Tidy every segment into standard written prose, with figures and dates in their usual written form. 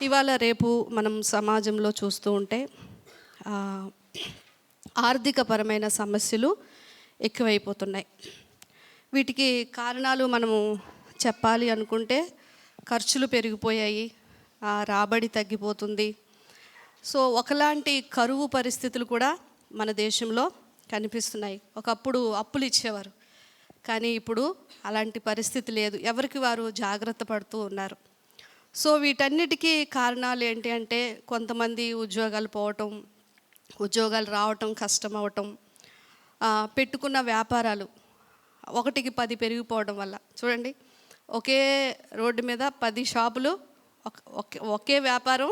ఇవాళ రేపు మనం సమాజంలో చూస్తూ ఉంటే ఆర్థికపరమైన సమస్యలు ఎక్కువైపోతున్నాయి. వీటికి కారణాలు మనము చెప్పాలి అనుకుంటే ఖర్చులు పెరిగిపోయాయి, రాబడి తగ్గిపోతుంది. సో ఒకలాంటి కరువు పరిస్థితులు కూడా మన దేశంలో కనిపిస్తున్నాయి. ఒకప్పుడు అప్పులు ఇచ్చేవారు, కానీ ఇప్పుడు అలాంటి పరిస్థితి లేదు. ఎవరికి వారు జాగ్రత్త పడుతూ ఉన్నారు. సో వీటన్నిటికీ కారణాలు ఏంటి అంటే, కొంతమంది ఉద్యోగాలు పోవటం, ఉద్యోగాలు రావటం కష్టం అవటం, పెట్టుకున్న వ్యాపారాలు 1కి 10 పెరిగిపోవడం వల్ల. చూడండి, ఒకే రోడ్డు మీద 10 షాపులు, ఒకే వ్యాపారం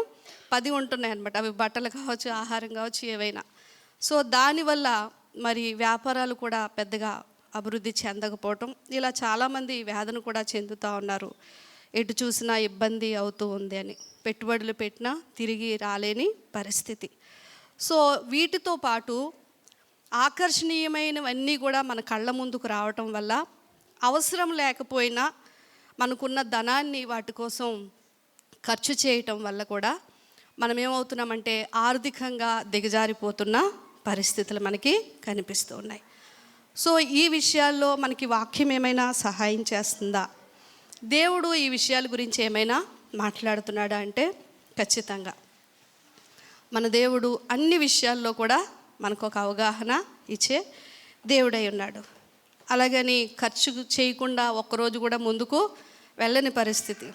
10 ఉంటున్నాయి అన్నమాట. అవి బట్టలు కావచ్చు, ఆహారం కావచ్చు, ఏవైనా. సో దానివల్ల మరి వ్యాపారాలు కూడా పెద్దగా అభివృద్ధి చెందకపోవటం, ఇలా చాలామంది వేదన కూడా చెందుతూ ఉన్నారు. ఎటు చూసినా ఇబ్బంది అవుతూ ఉంది అని, పెట్టుబడులు పెట్టినా తిరిగి రాలేని పరిస్థితి. సో వీటితో పాటు ఆకర్షణీయమైనవన్నీ కూడా మన కళ్ళ ముందుకు రావటం వల్ల అవసరం లేకపోయినా మనకున్న ధనాన్ని వాటి కోసం ఖర్చు చేయటం వల్ల కూడా మనం ఏమవుతున్నామంటే ఆర్థికంగా దిగజారిపోతున్న పరిస్థితులు మనకి కనిపిస్తూ ఉన్నాయి. సో ఈ విషయాల్లో మనకి వాక్యం ఏమైనా సహాయం చేస్తుందా? దేవుడు ఈ విషయాల గురించి ఏమైనా మాట్లాడుతున్నాడా అంటే ఖచ్చితంగా మన దేవుడు అన్ని విషయాల్లో కూడా మనకు ఒక అవగాహన ఇచ్చే దేవుడై ఉన్నాడు. అలాగని ఖర్చు చేయకుండా ఒక్కరోజు కూడా ముందుకు వెళ్ళని పరిస్థితి.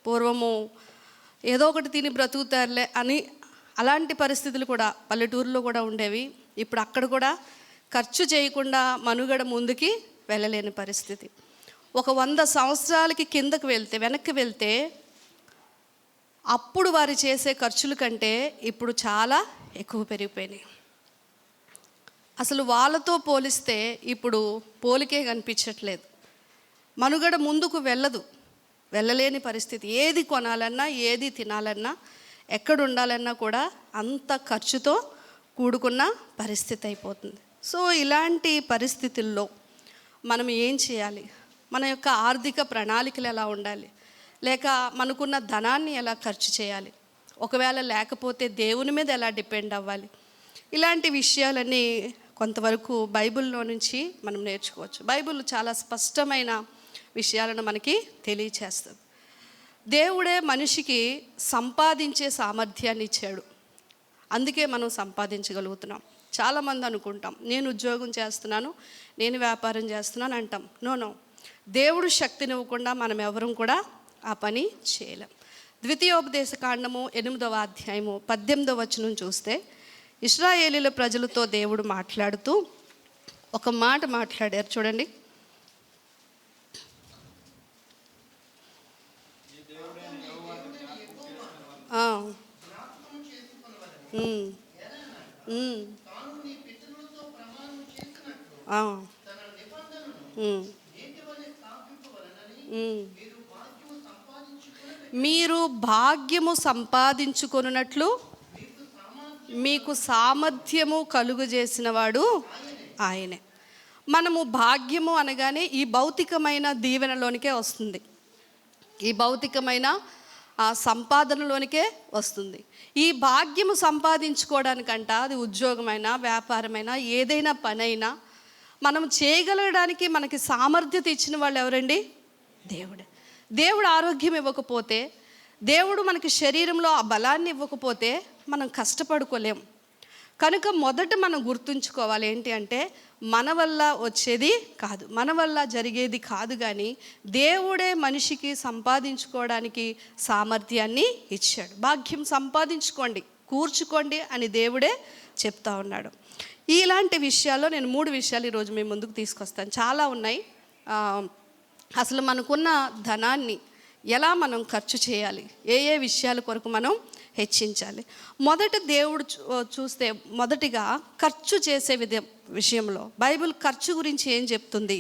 పూర్వము ఏదో ఒకటి తిని బ్రతుకుతారులే అని అలాంటి పరిస్థితులు కూడా పల్లెటూరులో కూడా ఉండేవి. ఇప్పుడు అక్కడ కూడా ఖర్చు చేయకుండా మనుగడ ముందుకి వెళ్ళలేని పరిస్థితి. ఒక 100 సంవత్సరాలకి వెనక్కి వెళ్తే అప్పుడు వారు చేసే ఖర్చుల కంటే ఇప్పుడు చాలా ఎక్కువ పెరిగిపోయినాయి. అసలు వాళ్ళతో పోలిస్తే ఇప్పుడు పోలికే కనిపించట్లేదు. మనుగడ ముందుకు వెళ్ళలేని పరిస్థితి. ఏది కొనాలన్నా, ఏది తినాలన్నా, ఎక్కడ ఉండాలన్నా కూడా అంత ఖర్చుతో కూడుకున్న పరిస్థితి అయిపోతుంది. సో ఇలాంటి పరిస్థితుల్లో మనం ఏం చేయాలి? మన యొక్క ఆర్థిక ప్రణాళికలు ఎలా ఉండాలి? లేక మనకున్న ధనాన్ని ఎలా ఖర్చు చేయాలి? ఒకవేళ లేకపోతే దేవుని మీద ఎలా డిపెండ్ అవ్వాలి? ఇలాంటి విషయాలన్నీ కొంతవరకు బైబిల్లో నుంచి మనం నేర్చుకోవచ్చు. బైబిల్ చాలా స్పష్టమైన విషయాలను మనకి తెలియచేస్తుంది. దేవుడే మనిషికి సంపాదించే సామర్థ్యాన్ని ఇచ్చాడు, అందుకే మనం సంపాదించగలుగుతున్నాం. చాలామంది అనుకుంటాం, నేను ఉద్యోగం చేస్తున్నాను, నేను వ్యాపారం చేస్తున్నాను అంటాం. నో, దేవుడు శక్తిని ఇవ్వకుండా మనం ఎవరం కూడా ఆ పని చేయలేం. ద్వితీయోపదేశకాండము 8వ అధ్యాయము 18వ వచనం చూస్తే, ఇశ్రాయేలీల ప్రజలతో దేవుడు మాట్లాడుతూ ఒక మాట మాట్లాడారు. చూడండి, మీరు భాగ్యము సంపాదించుకొనున్నట్లు మీకు సామర్థ్యము కలుగు చేసిన వాడు ఆయనే. మనము భాగ్యము అనగానే ఈ భౌతికమైన దీవెనలోనికే వస్తుంది, ఈ భౌతికమైన సంపాదనలోనికే వస్తుంది. ఈ భాగ్యము సంపాదించుకోవడానికంట అది ఉద్యోగమైనా, వ్యాపారమైనా, ఏదైనా పనైనా మనం చేయగలగడానికి మనకి సామర్థ్యత ఇచ్చిన వాళ్ళు ఎవరండి? దేవుడే. దేవుడు ఆరోగ్యం ఇవ్వకపోతే, దేవుడు మనకి శరీరంలో ఆ బలాన్ని ఇవ్వకపోతే మనం కష్టపడుకోలేం. కనుక మొదట మనం గుర్తుంచుకోవాలి ఏంటి అంటే, మన వల్ల వచ్చేది కాదు, మన వల్ల జరిగేది కాదు, కానీ దేవుడే మనిషికి సంపాదించుకోవడానికి సామర్థ్యాన్ని ఇచ్చాడు. భాగ్యం సంపాదించుకోండి, కూర్చుకోండి అని దేవుడే చెప్తా ఉన్నాడు. ఇలాంటి విషయాల్లో నేను 3 విషయాలు ఈరోజు మీ ముందుకు తీసుకొస్తాను. చాలా ఉన్నాయి. అసలు మనకున్న ధనాన్ని ఎలా మనం ఖర్చు చేయాలి, ఏ విషయాల కొరకు మనం హెచ్చించాలి. మొదట దేవుడు చూస్తే మొదటిగా ఖర్చు చేసే విషయంలో బైబిల్ ఖర్చు గురించి ఏం చెప్తుంది?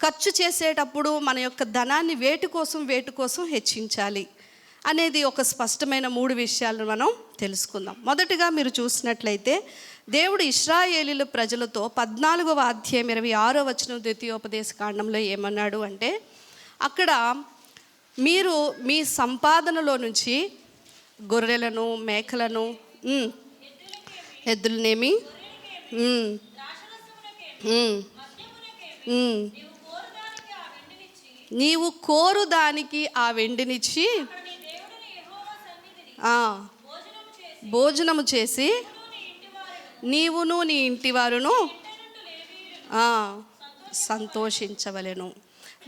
ఖర్చు చేసేటప్పుడు మన యొక్క ధనాన్ని వేటి కోసం హెచ్చించాలి అనేది ఒక స్పష్టమైన 3 విషయాలను మనం తెలుసుకుందాం. మొదటిగా మీరు చూసినట్లయితే, దేవుడు ఇశ్రాయేలీల ప్రజలతో 14వ అధ్యాయం 26వ వచనం ద్వితీయోపదేశకాండంలో ఏమన్నాడు అంటే, అక్కడ మీరు మీ సంపాదనలో నుంచి గొర్రెలను, మేకలను, ఎద్దులనేమి, నీవు కోరు దానికి ఆ వెండినిచ్చి భోజనము చేసి నీవును నీ ఇంటి వారును సంతోషించవలెను.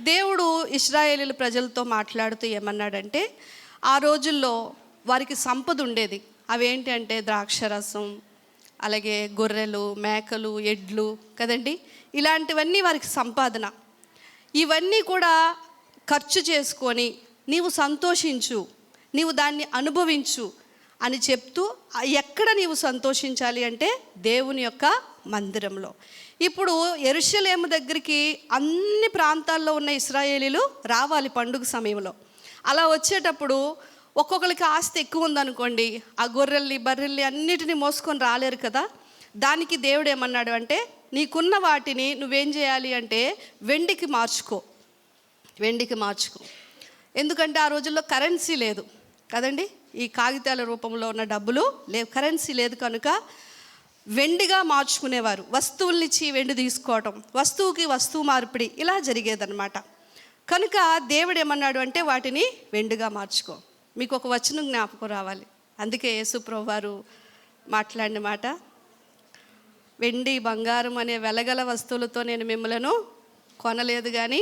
దేవుడు ఇశ్రాయేలీయుల ప్రజలతో మాట్లాడుతూ ఏమన్నాడంటే, ఆ రోజుల్లో వారికి సంపద ఉండేది. అవేంటి అంటే ద్రాక్షరసం, అలాగే గొర్రెలు, మేకలు, ఎడ్లు కదండి, ఇలాంటివన్నీ వారికి సంపాదన. ఇవన్నీ కూడా ఖర్చు చేసుకొని నీవు సంతోషించు, నీవు దాన్ని అనుభవించు అని చెప్తూ, ఎక్కడ నీవు సంతోషించాలి అంటే దేవుని యొక్క మందిరంలో. ఇప్పుడు యెరూషలేము దగ్గరికి అన్ని ప్రాంతాల్లో ఉన్న ఇశ్రాయేలీలు రావాలి పండుగ సమయంలో. అలా వచ్చేటప్పుడు ఒక్కొక్కరికి ఆస్తి ఎక్కువ ఉందనుకోండి, ఆ గొర్రెల్ని, బర్రెల్ని అన్నిటినీ మోసుకొని రాలేరు కదా. దానికి దేవుడు ఏమన్నాడు అంటే, నీకున్న వాటిని నువ్వేం చేయాలి అంటే వెండికి మార్చుకో. ఎందుకంటే ఆ రోజుల్లో కరెన్సీ లేదు కదండి, ఈ కాగితాల రూపంలో ఉన్న డబ్బులు లేవు, కరెన్సీ లేదు కనుక వెండిగా మార్చుకునేవారు. వస్తువుల్నిచ్చి వెండి తీసుకోవటం, వస్తువుకి వస్తువు మార్పిడి ఇలా జరిగేదన్నమాట. కనుక దేవుడు ఏమన్నాడు అంటే వాటిని వెండిగా మార్చుకో. మీకు ఒక వచనం జ్ఞాపకం రావాలి, అందుకే యేసు ప్రభువు వారు మాట్లాడిన మాట, వెండి బంగారం అనే వెలగల వస్తువులతో నేను మిమ్మలను కొనలేదు, కానీ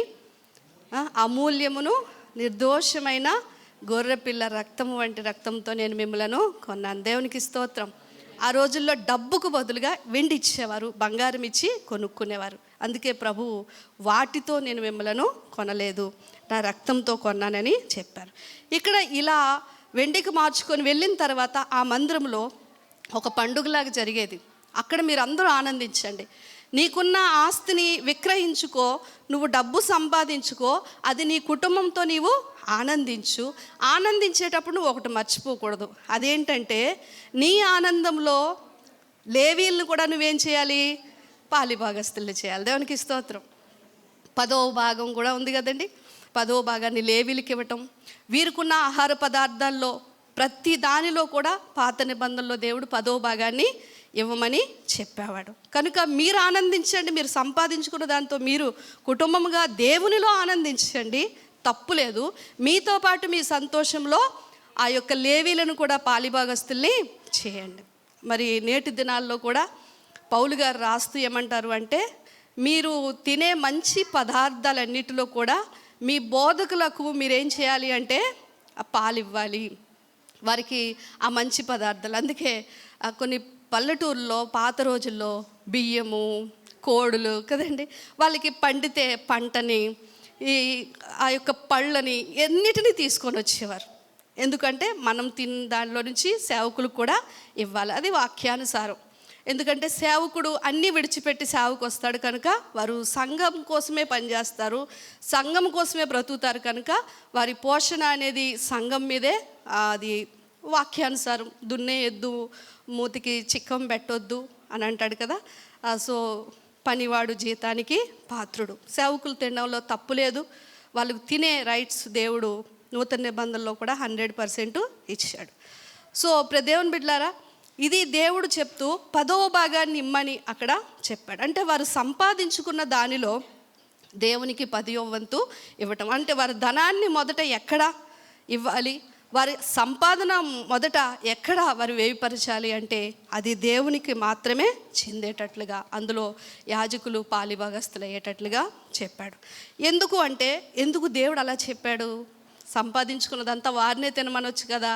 అమూల్యమును నిర్దోషమైన గొర్రెపిల్ల రక్తము వంటి రక్తంతో నేను మిమ్మలను కొన్నాను. దేవునికి స్తోత్రం. ఆ రోజుల్లో డబ్బుకు బదులుగా వెండి ఇచ్చేవారు, బంగారం ఇచ్చి కొనుక్కునేవారు. అందుకే ప్రభువు వాటితో నేను మిమ్మలను కొనలేదు, నా రక్తంతో కొన్నానని చెప్పారు. ఇక్కడ ఇలా వెండికి మార్చుకొని వెళ్ళిన తర్వాత ఆ మందిరంలో ఒక పండుగలాగా జరిగేది. అక్కడ మీరు అందరూ ఆనందించండి. నీకున్న ఆస్తిని విక్రయించుకో, నువ్వు డబ్బు సంపాదించుకో, అది నీ కుటుంబంతో నీవు ఆనందించు. ఆనందించేటప్పుడు నువ్వు ఒకటి మర్చిపోకూడదు, అదేంటంటే నీ ఆనందంలో లేవీలను కూడా నువ్వేం చేయాలి, పాలిభాగస్తులు చేయాలి. దేవునికి స్తోత్రం. 10వ భాగం కూడా ఉంది కదండి, 10వ భాగాన్ని లేవీలకు ఇవ్వటం. వీరికున్న ఆహార పదార్థాల్లో ప్రతి దానిలో కూడా పాత నిబంధనలో దేవుడు 10వ భాగాన్ని ఇవ్వమని చెప్పేవాడు. కనుక మీరు ఆనందించండి, మీరు సంపాదించుకున్న దాంతో మీరు కుటుంబంగా దేవునిలో ఆనందించండి, తప్పులేదు. మీతో పాటు మీ సంతోషంలో ఆ యొక్క లేవీలను కూడా పాలిభాగస్తుల్ని చేయండి. మరి నేటి దినాల్లో కూడా పౌలు గారు రాస్తూ ఏమంటారు అంటే, మీరు తినే మంచి పదార్థాలన్నిటిలో కూడా మీ బోధకులకు మీరేం చేయాలి అంటే ఆ పాలు ఇవ్వాలి, వారికి ఆ మంచి పదార్థాలు. అందుకే కొన్ని పల్లెటూరులో పాత రోజుల్లో బియ్యము, కోడులు కదండి, వాళ్ళకి పండితే పంటని, ఆ యొక్క పళ్ళని ఎన్నిటినీ తీసుకొని వచ్చేవారు. ఎందుకంటే మనం తిన్న దానిలో నుంచి సేవకులకు కూడా ఇవ్వాలి, అది వాక్యానుసారం. ఎందుకంటే సేవకుడు అన్నీ విడిచిపెట్టి సేవకు వస్తాడు కనుక వారు సంఘం కోసమే పనిచేస్తారు, సంఘం కోసమే బ్రతుకుతారు కనుక వారి పోషణ అనేది సంఘం మీదే. అది వాక్యానుసారం. దున్నే ఎద్దు మూతికి చిక్కం పెట్టొద్దు అని అంటాడు కదా. సో పనివాడు జీతానికి పాత్రుడు. సేవకులు తినడంలో తప్పు లేదు, వాళ్ళకు తినే రైట్స్ దేవుడు నూతన నిబంధనలో కూడా 100% ఇచ్చాడు. సో దేవుని బిడ్డలారా, ఇది దేవుడు చెప్తూ 10వ భాగాన్ని ఇమ్మని అక్కడ చెప్పాడు. అంటే వారు సంపాదించుకున్న దానిలో దేవునికి 10వ వంతు ఇవ్వటం. అంటే వారి ధనాన్ని మొదట ఎక్కడ ఇవ్వాలి, వారి సంపాదన మొదట ఎక్కడ వారు వేయిపరచాలి అంటే అది దేవునికి మాత్రమే చెందేటట్లుగా, అందులో యాజకులు పాలిభాగస్తులు అయ్యేటట్లుగా చెప్పాడు. ఎందుకు అంటే, ఎందుకు దేవుడు అలా చెప్పాడు? సంపాదించుకున్నదంతా వారినే తినమనొచ్చు కదా,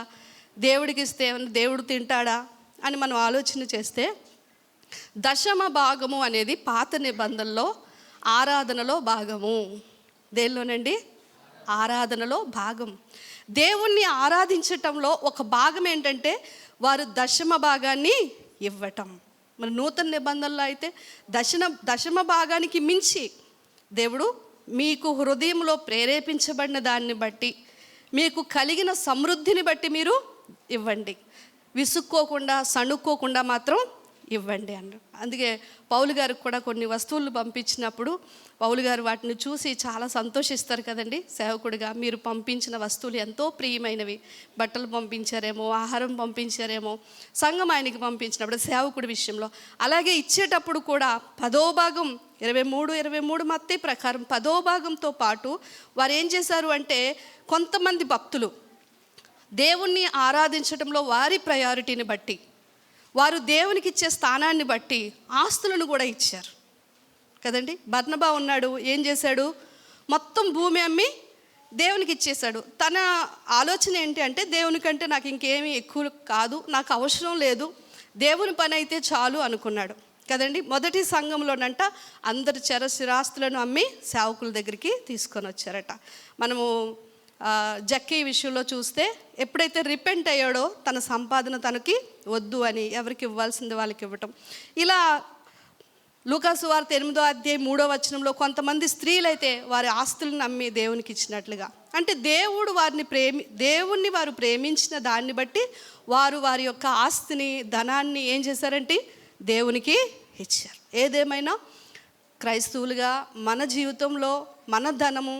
దేవుడికి ఇస్తే దేవుడు తింటాడా అని మనం ఆలోచన చేస్తే, దశమ భాగము అనేది పాత నిబంధనలో ఆరాధనలో భాగము. దేనిలోనండి? ఆరాధనలో భాగం. దేవుణ్ణి ఆరాధించటంలో ఒక భాగం ఏంటంటే వారు దశమ భాగాన్ని ఇవ్వటం. మరి నూతన నిబంధనలో అయితే దశమ భాగానికి మించి దేవుడు మీకు హృదయంలో ప్రేరేపించబడిన దాన్ని బట్టి, మీకు కలిగిన సమృద్ధిని బట్టి మీరు ఇవ్వండి. విసుక్కోకుండా, సణుక్కోకుండా మాత్రం ఇవ్వండి అన్నారు. అందుకే పౌలు గారికి కూడా కొన్ని వస్తువులు పంపించినప్పుడు పౌలు గారు వాటిని చూసి చాలా సంతోషిస్తారు కదండి. సేవకుడిగా మీరు పంపించిన వస్తువులు ఎంతో ప్రియమైనవి, బట్టలు పంపించారేమో, ఆహారం పంపించారేమో, సంఘం ఆయనకి పంపించినప్పుడు సేవకుడి విషయంలో. అలాగే ఇచ్చేటప్పుడు కూడా 10వ భాగం 23 మత్తయి ప్రకారం 10వ భాగంతో పాటు వారు ఏం చేశారు అంటే, కొంతమంది భక్తులు దేవుణ్ణి ఆరాధించడంలో వారి ప్రయారిటీని బట్టి, వారు దేవునికి ఇచ్చే స్థానాన్ని బట్టి ఆస్తులను కూడా ఇచ్చారు కదండి. బర్నబా ఉన్నాడు, ఏం చేశాడు, మొత్తం భూమి అమ్మి దేవునికి ఇచ్చేశాడు. తన ఆలోచన ఏంటి అంటే, దేవునికంటే నాకు ఇంకేమీ ఎక్కువ కాదు, నాకు అవసరం లేదు, దేవుని పని అయితే చాలు అనుకున్నాడు కదండి. మొదటి సంఘంలోనంట అందరు స్థిరాస్తులను అమ్మి సేవకుల దగ్గరికి తీసుకొని వచ్చారట. మనము జక్కీ విషయంలో చూస్తే ఎప్పుడైతే రిపెంట్ అయ్యాడో తన సంపాదన తనకి వద్దు అని ఎవరికి ఇవ్వాల్సింది వాళ్ళకి ఇవ్వటం. ఇలా లూకాసు వార్త 8వ అధ్యాయం 3వ వచనంలో కొంతమంది స్త్రీలైతే వారి ఆస్తులను నమ్మి దేవునికి ఇచ్చినట్లుగా, అంటే దేవుణ్ణి వారు ప్రేమించిన దాన్ని బట్టి వారు వారి యొక్క ఆస్తిని, ధనాన్ని ఏం చేశారంటే దేవునికి ఇచ్చారు. ఏదేమైనా క్రైస్తవులుగా మన జీవితంలో మన ధనము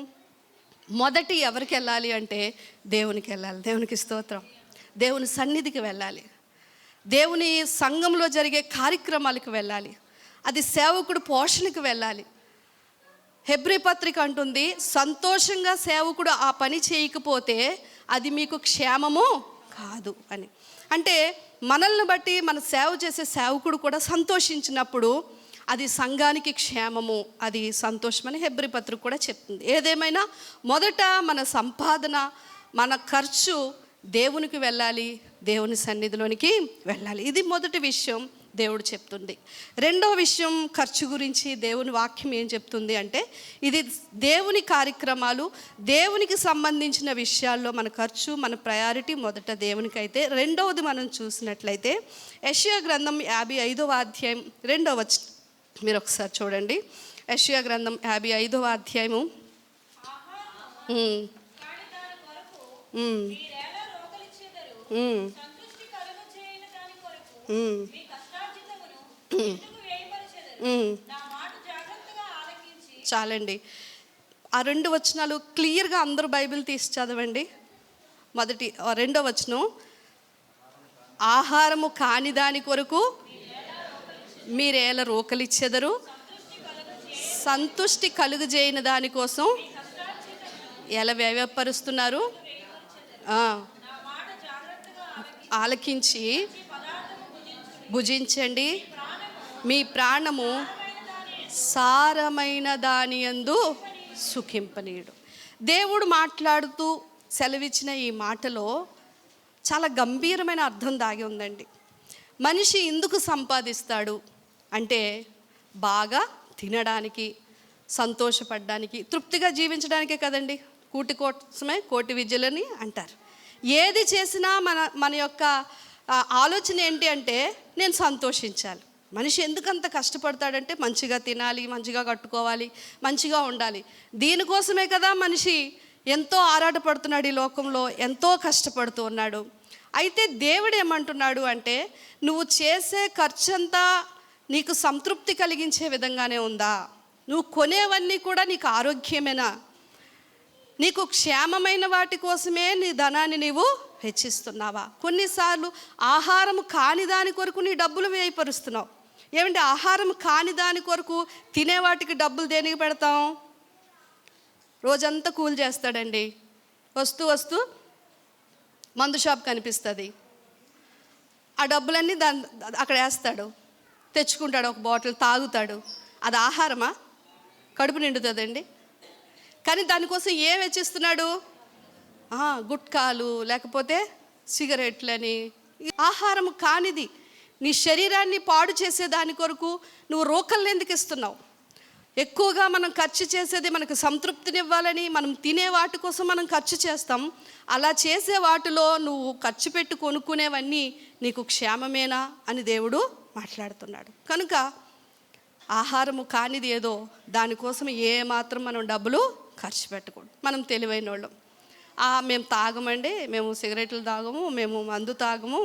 మొదటి ఎవరికి వెళ్ళాలి అంటే దేవునికి వెళ్ళాలి. దేవునికి స్తోత్రం. దేవుని సన్నిధికి వెళ్ళాలి, దేవుని సంఘంలో జరిగే కార్యక్రమాలకు వెళ్ళాలి, అది సేవకుడు పోషణకు వెళ్ళాలి. హెబ్రీ పత్రిక అంటుంది, సంతోషంగా సేవకుడు ఆ పని చేయకపోతే అది మీకు క్షేమము కాదు అని. అంటే మనల్ని బట్టి మన సేవ చేసే సేవకుడు కూడా సంతోషించినప్పుడు అది సంఘానికి క్షేమము, అది సంతోషమని హెబ్రీ పత్రిక కూడా చెప్తుంది. ఏదేమైనా మొదట మన సంపాదన, మన ఖర్చు దేవునికి వెళ్ళాలి, దేవుని సన్నిధిలోనికి వెళ్ళాలి. ఇది మొదటి విషయం దేవుడు చెప్తుంది. రెండో విషయం ఖర్చు గురించి దేవుని వాక్యం ఏం చెప్తుంది అంటే, ఇది దేవుని కార్యక్రమాలు, దేవునికి సంబంధించిన విషయాల్లో మన ఖర్చు, మన ప్రయారిటీ మొదట దేవునికైతే. రెండవది మనం చూసినట్లయితే యెషయా గ్రంథం 55వ అధ్యాయం 2వ వచనం మీరు ఒకసారి చూడండి. యెషయా గ్రంథం 55వ అధ్యాయము చాలండి. ఆ 2 వచనాలు క్లియర్గా అందరూ బైబిల్ తీసి చదవండి. రెండో వచనం, ఆహారము కాని దాని కొరకు మీరేలా రోకలిచ్చెదరు, సంతుష్టి కలుగజేయని దానికోసం ఎలా వ్యయపరుస్తున్నారు, ఆలకించి భుజించండి, మీ ప్రాణము సారమైన దాని యందు సుఖింపనీయుడు. దేవుడు మాట్లాడుతూ సెలవిచ్చిన ఈ మాటలో చాలా గంభీరమైన అర్థం దాగి ఉందండి. మనిషి ఎందుకు సంపాదిస్తాడు అంటే, బాగా తినడానికి, సంతోషపడడానికి, తృప్తిగా జీవించడానికే కదండి. కూటి కోసమే కోటి విద్యలని అంటారు. ఏది చేసినా మన యొక్క ఆలోచన ఏంటి అంటే, నేను సంతోషించాలి. మనిషి ఎందుకంత కష్టపడతాడంటే, మంచిగా తినాలి, మంచిగా కట్టుకోవాలి, మంచిగా ఉండాలి. దీనికోసమే కదా మనిషి ఎంతో ఆరాటపడుతున్నాడు, ఈ లోకంలో ఎంతో కష్టపడుతూ ఉన్నాడు. అయితే దేవుడు ఏమంటున్నాడు అంటే, నువ్వు చేసే ఖర్చంతా నీకు సంతృప్తి కలిగించే విధంగానే ఉందా? నువ్వు కొనేవన్నీ కూడా నీకు ఆరోగ్యమేనా? నీకు క్షేమమైన వాటి కోసమే నీ ధనాన్ని నీవు హెచ్చిస్తున్నావా? కొన్నిసార్లు ఆహారం కాని దాని కొరకు నీ డబ్బులు వ్యయపరుస్తున్నావు. ఏమంటే ఆహారం కాని దాని కొరకు తినే వాటికి డబ్బులు దేనికి పెడతాం? రోజంతా కూలి చేస్తాడండి, వస్తూ మందు షాప్ కనిపిస్తుంది, ఆ డబ్బులన్నీ అక్కడ వేస్తాడు, తెచ్చుకుంటాడు, ఒక బాటిల్ తాగుతాడు. అది ఆహారమా? కడుపు నిండుతుందండి. కానీ దానికోసం ఏం వెచ్చిస్తున్నాడు? గుట్కాలు, లేకపోతే సిగరెట్లని. ఆహారం కానిది, నీ శరీరాన్ని పాడు చేసే దాని కొరకు నువ్వు రోకల్ని ఎందుకు ఇస్తున్నావు? ఎక్కువగా మనం ఖర్చు చేసేది మనకు సంతృప్తినివ్వాలని, మనం తినే వాటి కోసం మనం ఖర్చు చేస్తాం. అలా చేసే వాటిలో నువ్వు ఖర్చు పెట్టి కొనుక్కునేవన్నీ నీకు క్షేమమేనా అని దేవుడు మాట్లాడుతున్నాడు. కనుక ఆహారము కానిది ఏదో దానికోసం ఏమాత్రం మనం డబ్బులు ఖర్చు పెట్టకూడదు. మనం తెలివైన వాళ్ళం. మేము తాగమండి, మేము సిగరెట్లు తాగము, మేము మందు తాగము,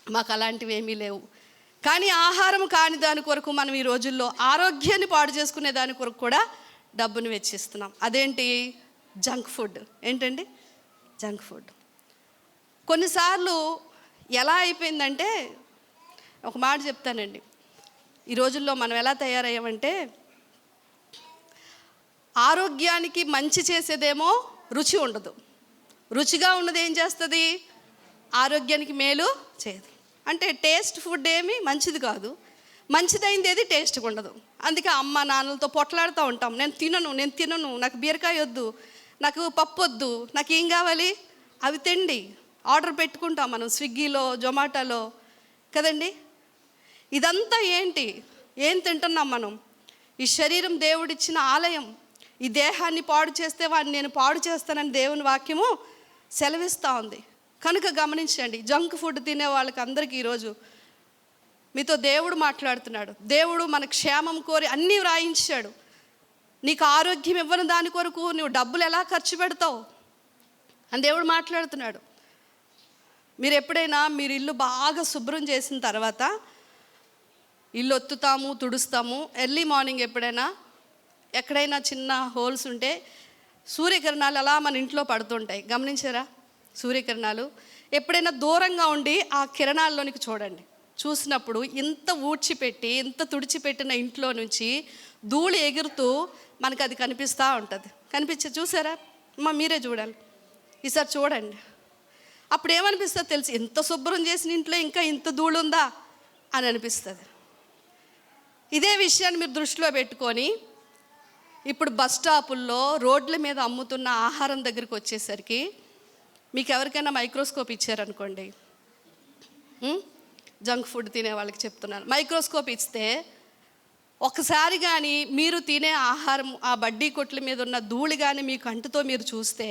మాకు అలాంటివి ఏమీ లేవు. కానీ ఆహారం కాని దాని కొరకు మనం ఈ రోజుల్లో ఆరోగ్యాన్ని పాడు చేసుకునే దాని కొరకు కూడా డబ్బును వెచ్చిస్తున్నాం. అదేంటి? Junk food. ఏంటండి? Junk food. కొన్నిసార్లు ఎలా అయిపోయిందంటే, ఒక మాట చెప్తానండి, ఈ రోజుల్లో మనం ఎలా తయారయ్యామంటే, ఆరోగ్యానికి మంచి చేసేదేమో రుచి ఉండదు, రుచిగా ఉన్నది ఏం చేస్తుంది? ఆరోగ్యానికి మేలు చేయదు. అంటే టేస్ట్ ఫుడ్ ఏమి మంచిది కాదు, మంచిదైంది ఏది టేస్ట్గా ఉండదు. అందుకే అమ్మ నాన్నలతో పొట్లాడుతూ ఉంటాం, నేను తినను, నాకు బీరకాయ వద్దు, నాకు పప్పు వద్దు, నాకు ఏం కావాలి? అవి తిండి. ఆర్డర్ పెట్టుకుంటాం మనం స్విగ్గీలో, జొమాటోలో కదండి. ఇదంతా ఏంటి? ఏం తింటున్నాం మనం? ఈ శరీరం దేవుడిచ్చిన ఆలయం. ఈ దేహాన్ని పాడు చేస్తే వాడిని నేను పాడు చేస్తానని దేవుని వాక్యము సెలవిస్తూ ఉంది. కనుక గమనించండి, జంక్ ఫుడ్ తినే వాళ్ళకి అందరికీ ఈరోజు మీతో దేవుడు మాట్లాడుతున్నాడు. దేవుడు మన క్షేమం కోరి అన్నీ వ్రాయించాడు. నీకు ఆరోగ్యం ఇవ్వని దాని కొరకు నువ్వు డబ్బులు ఎలా ఖర్చు పెడతావు అని దేవుడు మాట్లాడుతున్నాడు. మీరు ఎప్పుడైనా మీరు ఇల్లు బాగా శుభ్రం చేసిన తర్వాత ఇల్లు ఒత్తుతాము, తుడుస్తాము, ఎర్లీ మార్నింగ్ ఎక్కడైనా చిన్న హోల్స్ ఉంటే సూర్యకిరణాలు అలా మన ఇంట్లో పడుతుంటాయి. గమనించారా? సూర్యకిరణాలు ఎప్పుడైనా దూరంగా ఉండి ఆ కిరణాల్లోనికి చూడండి. చూసినప్పుడు ఇంత ఊడ్చిపెట్టి ఇంత తుడిచిపెట్టిన ఇంట్లో నుంచి ధూళి ఎగురుతూ మనకు అది కనిపిస్తూ ఉంటుంది. చూసారా? మీరే చూడాలి, ఈసారి చూడండి. అప్పుడు ఏమనిపిస్తుంది తెలుసు? ఇంత శుభ్రం చేసిన ఇంట్లో ఇంకా ఇంత ధూళి ఉందా అని అనిపిస్తుంది. ఇదే విషయాన్ని మీరు దృష్టిలో పెట్టుకొని ఇప్పుడు బస్ స్టాపుల్లో రోడ్ల మీద అమ్ముతున్న ఆహారం దగ్గరికి వచ్చేసరికి మీకు ఎవరికైనా మైక్రోస్కోప్ ఇచ్చారనుకోండి, జంక్ ఫుడ్ తినే వాళ్ళకి చెప్తున్నాను, మైక్రోస్కోప్ ఇస్తే ఒకసారి కానీ మీరు తినే ఆహారం ఆ బడ్డీ కొట్ల మీద ఉన్న ధూళి కానీ మీ కంటితో మీరు చూస్తే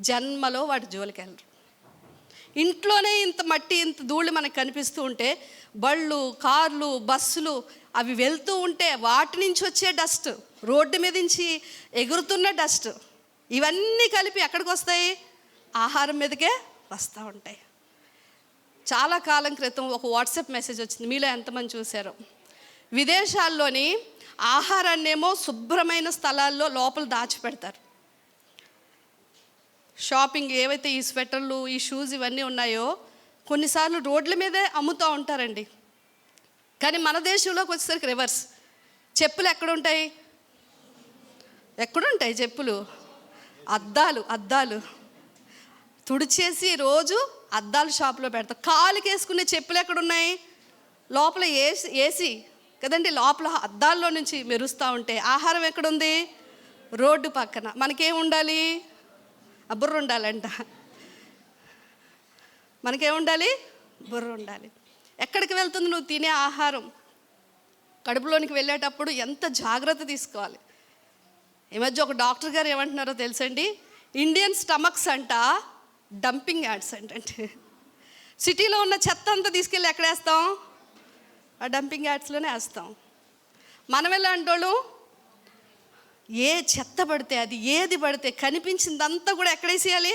జన్మలో వాటి జోలికి వెళ్ళరు. ఇంట్లోనే ఇంత మట్టి ఇంత ధూళి మనకు కనిపిస్తూ ఉంటే బళ్ళు, కార్లు, బస్సులు అవి వెళ్తూ ఉంటే వాటి నుంచి వచ్చే డస్ట్, రోడ్డు మీద నుంచి ఎగురుతున్న డస్ట్, ఇవన్నీ కలిపి ఎక్కడికి వస్తాయి? ఆహారం మీదకే వస్తూ ఉంటాయి. చాలా కాలం క్రితం ఒక వాట్సాప్ మెసేజ్ వచ్చింది, మీలో ఎంతమంది చూశారో? విదేశాల్లోని ఆహారాన్నేమో శుభ్రమైన స్థలాల్లో లోపల దాచిపెడతారు. షాపింగ్ ఏవైతే ఈ స్వెటర్లు, ఈ షూస్ ఇవన్నీ ఉన్నాయో కొన్నిసార్లు రోడ్ల మీదే అమ్ముతూ ఉంటారండి. కానీ మన దేశంలోకి వచ్చేసరికి రివర్స్. చెప్పులు ఎక్కడుంటాయి? చెప్పులు? అద్దాలు తుడిచేసి రోజు అద్దాల షాప్లో పెడతారు. కాలుకి వేసుకునే చెప్పులు ఎక్కడున్నాయి? లోపల ఏసీ కదండి, లోపల అద్దాల్లో నుంచి మెరుస్తూ ఉంటే ఆహారం ఎక్కడుంది? రోడ్డు పక్కన. మనకేం ఉండాలి? బుర్ర ఉండాలంట. మనకేముండాలి? బుర్ర ఉండాలి. ఎక్కడికి వెళ్తుంది నువ్వు తినే ఆహారం? కడుపులోనికి వెళ్ళేటప్పుడు ఎంత జాగ్రత్త తీసుకోవాలి. ఈ మధ్య ఒక డాక్టర్ గారు ఏమంటున్నారో తెలుసండి, ఇండియన్ స్టమక్స్ అంట డంపింగ్ యార్డ్స్ అంటే సిటీలో ఉన్న చెత్త అంతా తీసుకెళ్ళి ఎక్కడ వేస్తాం? ఆ డంపింగ్ యార్డ్స్లోనే వేస్తాం. మనం ఎలాంటి వాళ్ళు? ఏ చెత్త పడితే అది, ఏది పడితే కనిపించిందంతా కూడా ఎక్కడేసేయాలి?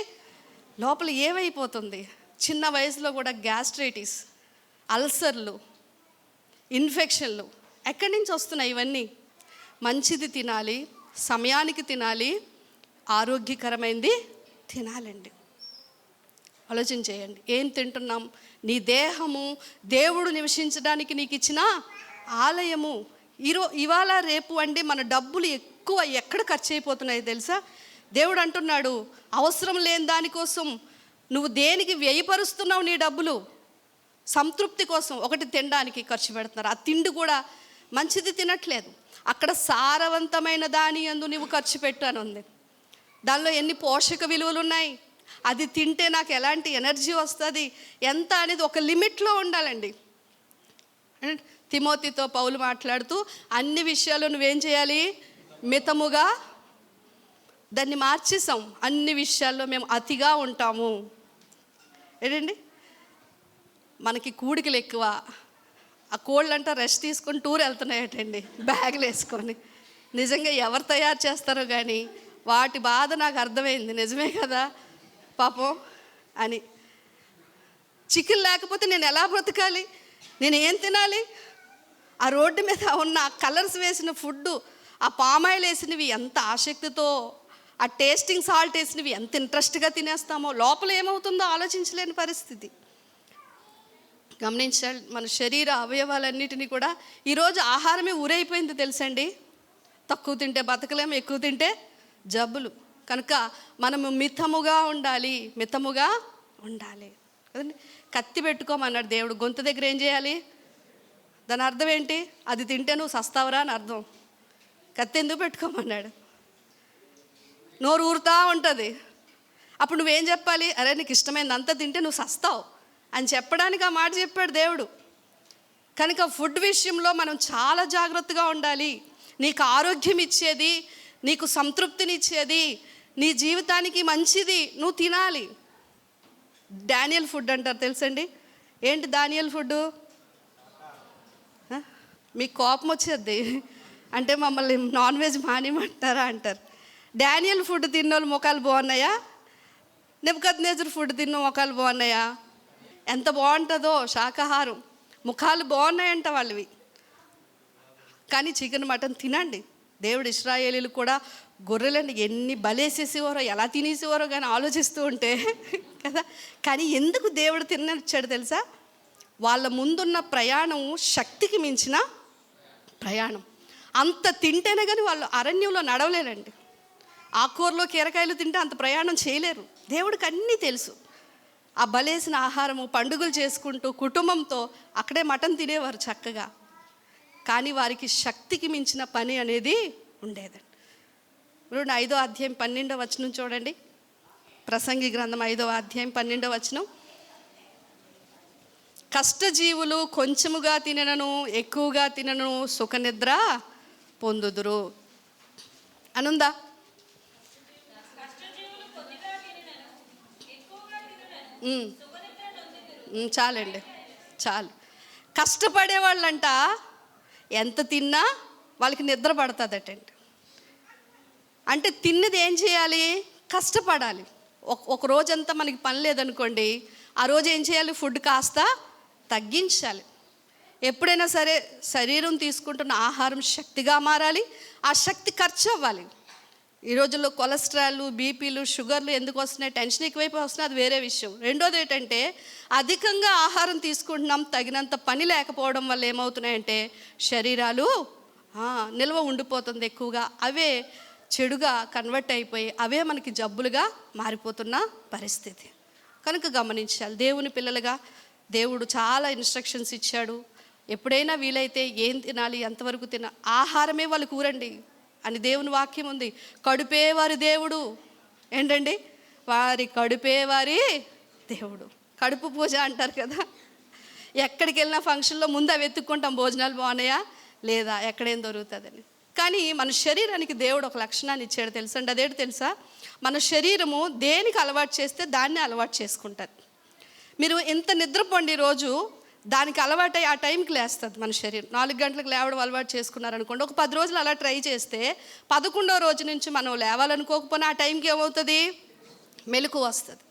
లోపల ఏమైపోతుంది? చిన్న వయసులో కూడా గ్యాస్ట్రైటిస్, అల్సర్లు, ఇన్ఫెక్షన్లు ఎక్కడి నుంచి వస్తున్నాయి? ఇవన్నీ మంచిది తినాలి, సమయానికి తినాలి, ఆరోగ్యకరమైనది తినాలండి. ఆలోచన చేయండి, ఏం తింటున్నాం? నీ దేహము దేవుడు నివసించడానికి నీకు ఇచ్చిన ఆలయము. ఇవాళ రేపు అండి మన డబ్బులు ఎక్కువ ఎక్కడ ఖర్చు అయిపోతున్నాయి తెలుసా? దేవుడు అంటున్నాడు, అవసరం లేని దానికోసం నువ్వు దేనికి వ్యయపరుస్తున్నావు నీ డబ్బులు? సంతృప్తి కోసం ఒకటి తినడానికి ఖర్చు పెడుతున్నారు. ఆ తిండి కూడా మంచిది తినట్లేదు. అక్కడ సారవంతమైన దాని యందు నువ్వు ఖర్చు పెట్టాను ఉంది. దానిలో ఎన్ని పోషక విలువలు ఉన్నాయి, అది తింటే నాకు ఎలాంటి ఎనర్జీ వస్తుంది, ఎంత అనేది ఒక లిమిట్లో ఉండాలండి. తిమోతితో పౌలు మాట్లాడుతూ అన్ని విషయాలు నువ్వేం చేయాలి? మితముగా. దాన్ని మార్చేసాం, అన్ని విషయాల్లో మేము అతిగా ఉంటాము. ఏంటండి, మనకి కూడికలు ఎక్కువ. ఆ కోళ్ళంట రెస్ట్ తీసుకొని టూర్ వెళ్తున్నాయటండి బ్యాగులు వేసుకొని. నిజంగా ఎవరు తయారు చేస్తారో కానీ వాటి బాధ నాకు అర్థమైంది. నిజమే కదా పాపం అని. చికెన్ లేకపోతే నేను ఎలా బ్రతకాలి? నేను ఏం తినాలి? ఆ రోడ్డు మీద ఉన్న కలర్స్ వేసిన ఫుడ్డు, ఆ పామాయిల్ వేసినవి ఎంత ఆసక్తితో, ఆ టేస్టింగ్ సాల్ట్ వేసినవి ఎంత ఇంట్రెస్ట్గా తినేస్తామో, లోపల ఏమవుతుందో ఆలోచించలేని పరిస్థితి. గమనించాలి, మన శరీర అవయవాలన్నిటినీ కూడా ఈరోజు ఆహారమే ఊరైపోయింది తెలుసండి. తక్కువ తింటే బతకలేము, ఎక్కువ తింటే జబ్బులు. కనుక మనము మితముగా ఉండాలి కదండి. కత్తి పెట్టుకోమన్నాడు దేవుడు గొంతు దగ్గర. ఏం చేయాలి? దాని అర్థం ఏంటి? అది తింటే నువ్వు సస్తావురా అని అర్థం. కత్తి ఎందుకు పెట్టుకోమన్నాడు? నోరు ఊరుతూ ఉంటుంది. అప్పుడు నువ్వేం చెప్పాలి? అరే నీకు ఇష్టమైంది అంతా తింటే నువ్వు సస్తావు అని చెప్పడానికి ఆ మాట చెప్పాడు దేవుడు. కనుక ఫుడ్ విషయంలో మనం చాలా జాగ్రత్తగా ఉండాలి. నీకు ఆరోగ్యం ఇచ్చేది, నీకు సంతృప్తినిచ్చేది, నీ జీవితానికి మంచిది నువ్వు తినాలి. డానియల్ ఫుడ్ అంటారు తెలుసండి. ఏంటి డానియల్ ఫుడ్డు? మీకు కోపం వచ్చేది అంటే మమ్మల్ని నాన్ వెజ్ మానేమంటారా అంటారు. డానియల్ ఫుడ్ తిన్నోళ్ళు ముఖాలు బాగున్నాయా? నెబుకద్నెజరు ఫుడ్ తిన్న ముఖాలు బాగున్నాయా? ఎంత బాగుంటుందో శాకాహారం, ముఖాలు బాగున్నాయంట వాళ్ళవి. కానీ చికెన్ మటన్ తినండి. దేవుడు ఇశ్రాయేలీలు కూడా గొర్రెలను ఎన్ని బలేసేసేవారో, ఎలా తినేసేవారో కానీ ఆలోచిస్తూ ఉంటే కదా. కానీ ఎందుకు దేవుడు తిననిచ్చాడు తెలుసా? వాళ్ళ ముందున్న ప్రయాణం శక్తికి మించిన ప్రయాణం. అంత తింటేనే కానీ వాళ్ళు అరణ్యంలో నడవలేరండి. ఆకుకూరలో కీరకాయలు తింటే అంత ప్రయాణం చేయలేరు. దేవుడికి అన్నీ తెలుసు. ఆ బలేసిన ఆహారము, పండుగలు చేసుకుంటూ కుటుంబంతో అక్కడే మటన్ తినేవారు చక్కగా. కానీ వారికి శక్తికి మించిన పని అనేది ఉండేదండి. ఇప్పుడు 5వ అధ్యాయం 12వ వచనం చూడండి. ప్రసంగి గ్రంథం 5వ అధ్యాయం 12వ వచనం. కష్టజీవులు కొంచెముగా తినను, ఎక్కువగా తినను, సుఖనిద్ర పొందుదురు అనుందా? చాలండి, చాలు. కష్టపడే వాళ్ళంట ఎంత తిన్నా వాళ్ళకి నిద్ర పడుతుందటండి. అంటే తిన్నది ఏం చేయాలి? కష్టపడాలి. ఒక రోజంతా మనకి పని లేదనుకోండి, ఆ రోజు ఏం చేయాలి? ఫుడ్ కాస్త తగ్గించాలి. ఎప్పుడైనా సరే శరీరం తీసుకుంటున్న ఆహారం శక్తిగా మారాలి. ఆ శక్తి ఖర్చు అవ్వాలి. ఈ రోజుల్లో కొలెస్ట్రాల్, బీపీలు, షుగర్లు ఎందుకు వస్తున్నాయి? టెన్షన్ ఎక్కువైపోయి వస్తున్నాయి, అది వేరే విషయం. రెండోది ఏంటంటే అధికంగా ఆహారం తీసుకుంటున్నాం, తగినంత పని లేకపోవడం వల్ల ఏమవుతున్నాయంటే శరీరాలు నిల్వ ఉండిపోతుంది ఎక్కువగా. అవే చెడుగా కన్వర్ట్ అయిపోయి అవే మనకి జబ్బులుగా మారిపోతున్న పరిస్థితి. కనుక గమనించాలి. దేవుని పిల్లలుగా దేవుడు చాలా ఇన్స్ట్రక్షన్స్ ఇచ్చాడు. ఎప్పుడైనా వీలైతే ఏం తినాలి, ఎంతవరకు ఆహారమే వాళ్ళకి ఊరండి అని దేవుని వాక్యం ఉంది. కడుపే వారి దేవుడు. ఏంటండి? వారి కడుపే వారి దేవుడు. కడుపు పూజ అంటారు కదా. ఎక్కడికి వెళ్ళినా ఫంక్షన్లో ముందు అవి వెతుక్కుంటాం, భోజనాలు బాగున్నాయా లేదా, ఎక్కడేం దొరుకుతుందని. కానీ మన శరీరానికి దేవుడు ఒక లక్షణాన్ని ఇచ్చాడు తెలుసండి. అదేంటి తెలుసా? మన శరీరము దేనికి అలవాటు చేస్తే దాన్ని అలవాటు చేసుకుంటుంది. మీరు ఎంత నిద్రపోండి రోజు, దానికి అలవాటై ఆ టైంకి లేస్తుంది మన శరీరం. 4 గంటలకు లేవడం అలవాటు చేసుకున్నారనుకోండి, ఒక 10 రోజులు అలా ట్రై చేస్తే 11వ రోజు నుంచి మనం లేవాలనుకోకపోయినా ఆ టైంకి ఏమవుతుంది? మెలకు వస్తుంది.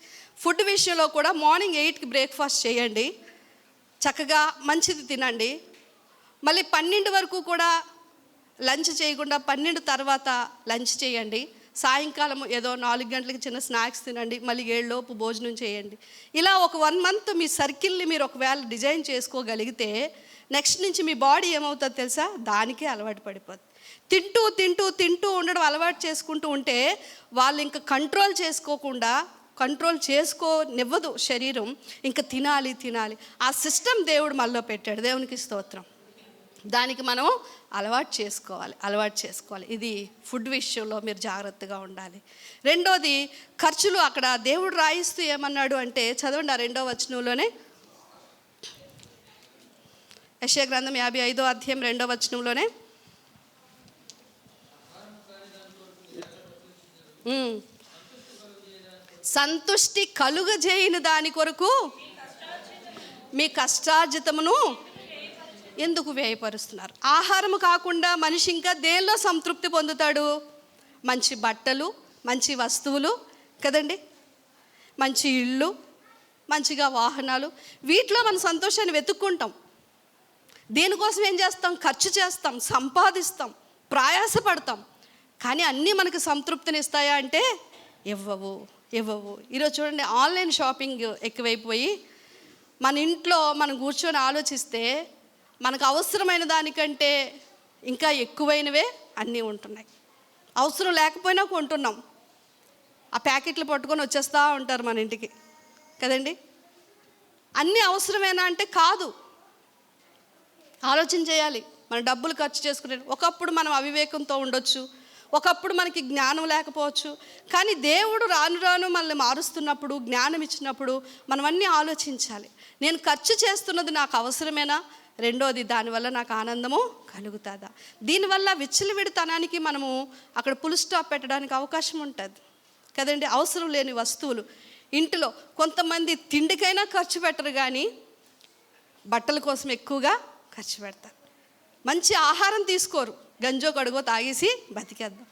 ఫుడ్ విషయంలో కూడా మార్నింగ్ 8కి బ్రేక్ఫాస్ట్ చేయండి, చక్కగా మంచిది తినండి. మళ్ళీ 12 వరకు కూడా లంచ్ చేయకుండా 12 తర్వాత లంచ్ చేయండి. సాయంకాలం ఏదో 4 గంటలకి చిన్న స్నాక్స్ తినండి, మళ్ళీ 7 లోపు భోజనం చేయండి. ఇలా ఒక 1 మంత్ మీ సర్కిల్ని మీరు ఒకవేళ డిజైన్ చేసుకోగలిగితే నెక్స్ట్ నుంచి మీ బాడీ ఏమవుతుంది తెలుసా? దానికే అలవాటు పడిపోతుంది. తింటూ తింటూ తింటూ ఉండడం అలవాటు చేసుకుంటూ ఉంటే వాళ్ళు ఇంకా కంట్రోల్ చేసుకోనివ్వదు శరీరం. ఇంకా తినాలి. ఆ సిస్టమ్ దేవుడు మనలో పెట్టాడు. దేవునికి స్తోత్రం. దానికి మనం అలవాటు చేసుకోవాలి. ఇది ఫుడ్ విషయంలో మీరు జాగ్రత్తగా ఉండాలి. రెండోది ఖర్చులు. అక్కడ దేవుడు రాయిస్తూ ఏమన్నాడు అంటే, చదవండి ఆ 2వ వచనంలోనే. యెషయా గ్రంథం 55వ అధ్యాయం 2వ వచనంలోనే. సంతుష్టి కలుగజేయని దాని కొరకు మీ కష్టార్జితమును ఎందుకు వ్యయపరుస్తున్నారు? ఆహారము కాకుండా మనిషి ఇంకా దేనిలో సంతృప్తి పొందుతాడు? మంచి బట్టలు, మంచి వస్తువులు కదండి, మంచి ఇళ్ళు, మంచిగా వాహనాలు, వీటిలో మన సంతోషాన్ని వెతుక్కుంటాం. దేనికోసం ఏం చేస్తాం? ఖర్చు చేస్తాం, సంపాదిస్తాం, ప్రయాసపడతాం. కానీ అన్నీ మనకు సంతృప్తినిస్తాయా అంటే ఇవ్వవు. ఈరోజు చూడండి, ఆన్లైన్ షాపింగ్ ఎక్కువైపోయి మన ఇంట్లో మనం కూర్చొని ఆలోచిస్తే మనకు అవసరమైన దానికంటే ఇంకా ఎక్కువైనవే అన్నీ ఉంటున్నాయి. అవసరం లేకపోయినా కొంటున్నాం. ఆ ప్యాకెట్లు పట్టుకొని వచ్చేస్తూ ఉంటారు మన ఇంటికి కదండి. అన్నీ అవసరమేనా అంటే కాదు. ఆలోచన చేయాలి. మన డబ్బులు ఖర్చు చేసుకునే ఒకప్పుడు మనం అవివేకంతో ఉండొచ్చు, ఒకప్పుడు మనకి జ్ఞానం లేకపోవచ్చు. కానీ దేవుడు రాను రాను మనల్ని మారుస్తున్నప్పుడు, జ్ఞానం ఇచ్చినప్పుడు మనం అన్నీ ఆలోచించాలి. నేను ఖర్చు చేస్తున్నది నాకు అవసరమేనా? రెండోది, దానివల్ల నాకు ఆనందము కలుగుతుందా? దీనివల్ల విచ్చలవిడితనానికి మనము అక్కడ ఫుల్ స్టాప్ పెట్టడానికి అవకాశం ఉంటుంది కదండి. అవసరం లేని వస్తువులు ఇంటిలో కొంతమంది తిండికైనా ఖర్చు పెట్టరు, కానీ బట్టల కోసం ఎక్కువగా ఖర్చు పెడతారు. మంచి ఆహారం తీసుకోరు, గంజో కడుగో తాగేసి బతికేద్దాం.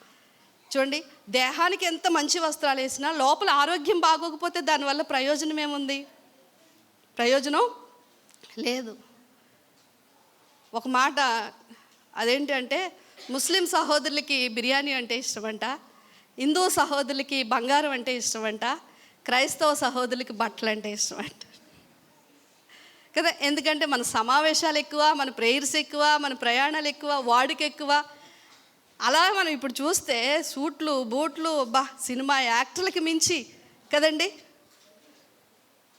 చూడండి, దేహానికి ఎంత మంచి వస్త్రాలు వేసినా లోపల ఆరోగ్యం బాగోకపోతే దానివల్ల ప్రయోజనం ఏముంది? ప్రయోజనం లేదు. ఒక మాట అదేంటంటే, ముస్లిం సహోదరులకి బిర్యానీ అంటే ఇష్టమంట, హిందూ సహోదరులకి బంగారం అంటే ఇష్టమంట, క్రైస్తవ సహోదరులకి బట్టలు అంటే ఇష్టమంట కదా. ఎందుకంటే మన సమావేశాలు ఎక్కువ, మన ప్రేయర్స్ ఎక్కువ, మన ప్రయాణాలు ఎక్కువ, వాడుక ఎక్కువ. అలా మనం ఇప్పుడు చూస్తే సూట్లు, బూట్లు, సినిమా యాక్టర్లకి మించి కదండి.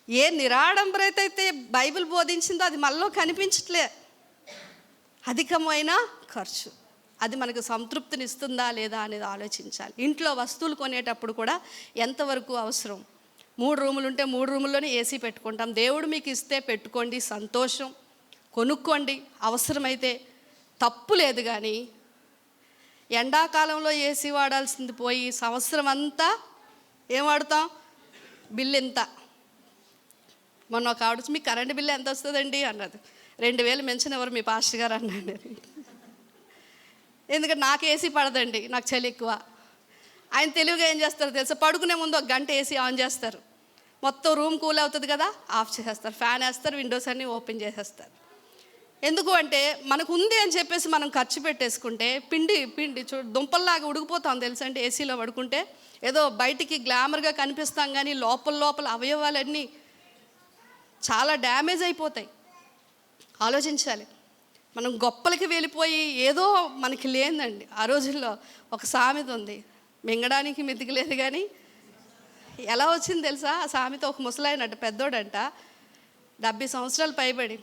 ఏ నిరాడంబరైతే అయితే బైబిల్ బోధించిందో అది మనలో కనిపించట్లే. అధికమైన ఖర్చు, అది మనకు సంతృప్తినిస్తుందా లేదా అనేది ఆలోచించాలి. ఇంట్లో వస్తువులు కొనేటప్పుడు కూడా ఎంతవరకు అవసరం? 3 రూములు ఉంటే 3 రూముల్లోనే ఏసీ పెట్టుకుంటాం. దేవుడు మీకు ఇస్తే పెట్టుకోండి, సంతోషం, కొనుక్కోండి, అవసరమైతే తప్పు లేదు. కానీ ఎండాకాలంలో ఏసీ వాడాల్సింది పోయి సంవత్సరం అంతా ఏం వాడుతాం? బిల్లు ఎంత? మొన్న ఒక ఆవిడ మీ కరెంటు బిల్లు ఎంత వస్తుందండి అన్నది. 2000 మెన్షన్ ఎవరు మీ పాస్టర్ గారు అన్నాడు. ఎందుకంటే నాకు ఏసీ పడదండి, నాకు చలి ఎక్కువ. ఆయన తెలివిగా ఏం చేస్తారు తెలుసా? పడుకునే ముందు 1 గంట ఏసీ ఆన్ చేస్తారు, మొత్తం రూమ్ కూల్ అవుతుంది కదా, ఆఫ్ చేసేస్తారు, ఫ్యాన్ వేస్తారు, విండోస్ అన్నీ ఓపెన్ చేసేస్తారు. ఎందుకు అంటే మనకు ఉంది అని చెప్పేసి మనం ఖర్చు పెట్టేసుకుంటే పిండి దుంపల్లాగా ఉడికిపోతాం తెలుసా. అంటే ఏసీలో పడుకుంటే ఏదో బయటికి గ్లామర్గా కనిపిస్తాం, కానీ లోపల అవయవాలన్నీ చాలా డ్యామేజ్ అయిపోతాయి. ఆలోచించాలి. మనం గొప్పలకి వెళ్ళిపోయి ఏదో మనకి లేదండి. ఆ రోజుల్లో ఒక సామెత ఉంది, మింగడానికి మితికిలేదు కానీ ఎలా వచ్చింది తెలుసా? ఆ సామెత ఒక ముసలాయనట, పెద్దోడంట, 70 సంవత్సరాలు పైబడి.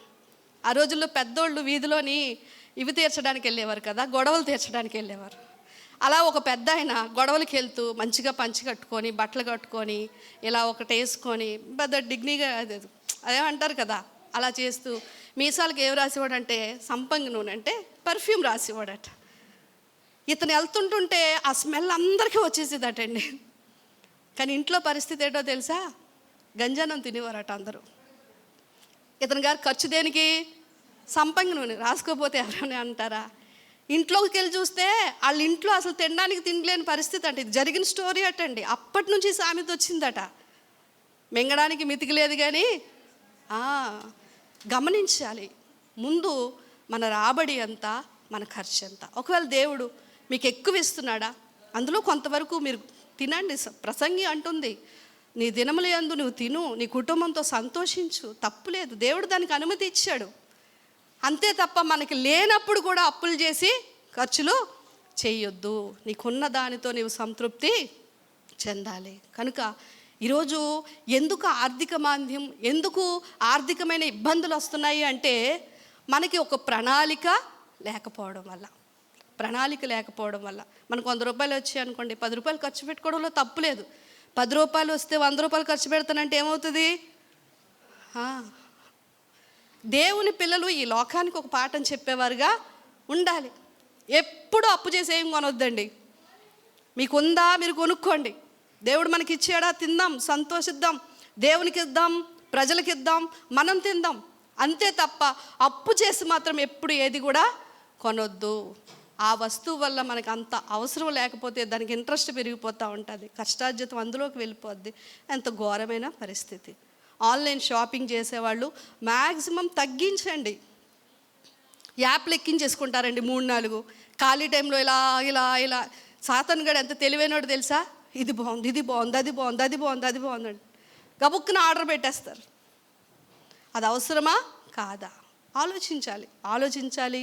ఆ రోజుల్లో పెద్దోళ్ళు వీధిలోని ఇవి తీర్చడానికి వెళ్ళేవారు కదా, గొడవలు తీర్చడానికి వెళ్ళేవారు. అలా ఒక పెద్ద ఆయన గొడవలకి వెళ్తూ మంచిగా పంచి కట్టుకొని, బట్టలు కట్టుకొని, ఇలా ఒకటి వేసుకొని పెద్ద డిగ్నీగా అదేమంటారు కదా, అలా చేస్తూ మీసాలకు ఏం రాసేవాడంటే సంపంగి నూనె అంటే పర్ఫ్యూమ్ రాసేవాడట. ఇతను వెళ్తుంటుంటే ఆ స్మెల్ అందరికీ వచ్చేసేదటండి. కానీ ఇంట్లో పరిస్థితి ఏంటో తెలుసా? గంజానం తినేవారట అందరూ. ఇతని గారు ఖర్చు దేనికి? సంపంగి నూనె రాసుకోపోతే ఎవరైనా అంటారా? ఇంట్లోకి వెళ్ళి చూస్తే వాళ్ళ ఇంట్లో అసలు తినడానికి తినలేని పరిస్థితి అంటే, ఇది జరిగిన స్టోరీ అటండి. అప్పటి నుంచి సామెత వచ్చిందట, మింగడానికి మితికిలేదు. కానీ గమనించాలి, ముందు మన రాబడి ఎంత, మన ఖర్చు ఎంత. ఒకవేళ దేవుడు మీకు ఎక్కువ ఇస్తున్నాడా, అందులో కొంతవరకు మీరు తినండి. ప్రసంగి అంటుంది, నీ దినముల యందు నువ్వు తిను, నీ కుటుంబంతో సంతోషించు, తప్పులేదు. దేవుడు దానికి అనుమతి ఇచ్చాడు. అంతే తప్ప మనకి లేనప్పుడు కూడా అప్పులు చేసి ఖర్చులు చేయొద్దు. నీకున్న దానితో నీవు సంతృప్తి చెందాలి. కనుక ఈరోజు ఎందుకు ఆర్థిక మాంద్యం, ఎందుకు ఆర్థికమైన ఇబ్బందులు వస్తున్నాయి అంటే మనకి ఒక ప్రణాళిక లేకపోవడం వల్ల. మనకు 100 రూపాయలు వచ్చాయి అనుకోండి, 10 రూపాయలు ఖర్చు పెట్టుకోవడంలో తప్పులేదు. 10 రూపాయలు వస్తే 100 రూపాయలు ఖర్చు పెడతానంటే ఏమవుతుంది? దేవుని పిల్లలు ఈ లోకానికి ఒక పాఠం చెప్పేవారుగా ఉండాలి. ఎప్పుడు అప్పు చేసి ఏం కొనొద్దండి. మీకుందా మీరు కొనుక్కోండి. దేవుడు మనకి ఇచ్చాడా, తిందాం, సంతోషిద్దాం, దేవునికి ఇద్దాం, ప్రజలకి ఇద్దాం, మనం తిందాం. అంతే తప్ప అప్పు చేసి మాత్రం ఎప్పుడు ఏది కూడా కొనొద్దు. ఆ వస్తువు వల్ల మనకు అంత అవసరం లేకపోతే దానికి ఇంట్రెస్ట్ పెరిగిపోతూ ఉంటుంది, కష్టార్జితం అందులోకి వెళ్ళిపోద్ది. ఎంత ఘోరమైన పరిస్థితి. ఆన్లైన్ షాపింగ్ చేసేవాళ్ళు మ్యాక్సిమం తగ్గించండి. యాప్లు ఎక్కించేసుకుంటారండి 3-4. ఖాళీ టైంలో ఇలా ఇలా ఇలా. సాతాను గడు ఎంత తెలివైనోడు తెలుసా? ఇది బాగుంది, ఇది బాగుంది, అది బాగుంది, అది బాగుంది, అది బాగుందండి, గబుక్కున ఆర్డర్ పెట్టేస్తారు. అది అవసరమా కాదా? ఆలోచించాలి,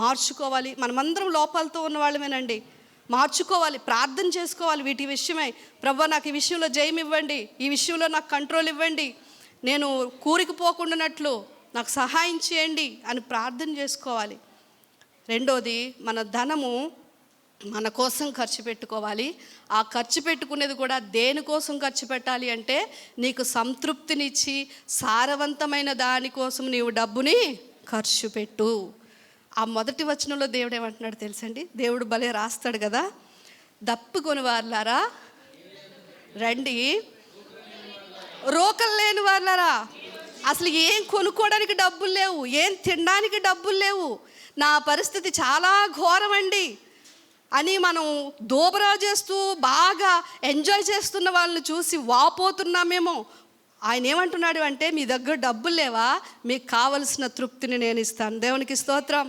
మార్చుకోవాలి. మనమందరం లోపాలతో ఉన్న వాళ్ళమేనండి. మార్చుకోవాలి, ప్రార్థన చేసుకోవాలి వీటి విషయమై. ప్రభువా, నాకు ఈ విషయంలో జయం ఇవ్వండి, ఈ విషయంలో నాకు కంట్రోల్ ఇవ్వండి, నేను కూరుకుపోకుండానట్లు నాకు సహాయం చేయండి అని ప్రార్థన చేసుకోవాలి. రెండోది, మన ధనము మన కోసం ఖర్చు పెట్టుకోవాలి. ఆ ఖర్చు పెట్టుకునేది కూడా దేనికోసం ఖర్చు పెట్టాలి అంటే, నీకు సంతృప్తినిచ్చి సారవంతమైన దానికోసం నీవు డబ్బుని ఖర్చు పెట్టు. ఆ మొదటి వచనంలో దేవుడు ఏమంటున్నాడు తెలుసండి? దేవుడు భలే రాస్తాడు కదా, దప్పుకొని వారులారా రండి, రోకలు లేని వారులారా. అసలు ఏం కొనుక్కోవడానికి డబ్బులు లేవు, ఏం తినడానికి డబ్బులు లేవు, నా పరిస్థితి చాలా ఘోరం అండి అని మనం దోబరా చేస్తూ బాగా ఎంజాయ్ చేస్తున్న వాళ్ళని చూసి వాపోతున్నామేమో. ఆయన ఏమంటున్నాడు అంటే, మీ దగ్గర డబ్బులు లేవా, మీకు కావలసిన తృప్తిని నేను ఇస్తాను. దేవునికి స్తోత్రం.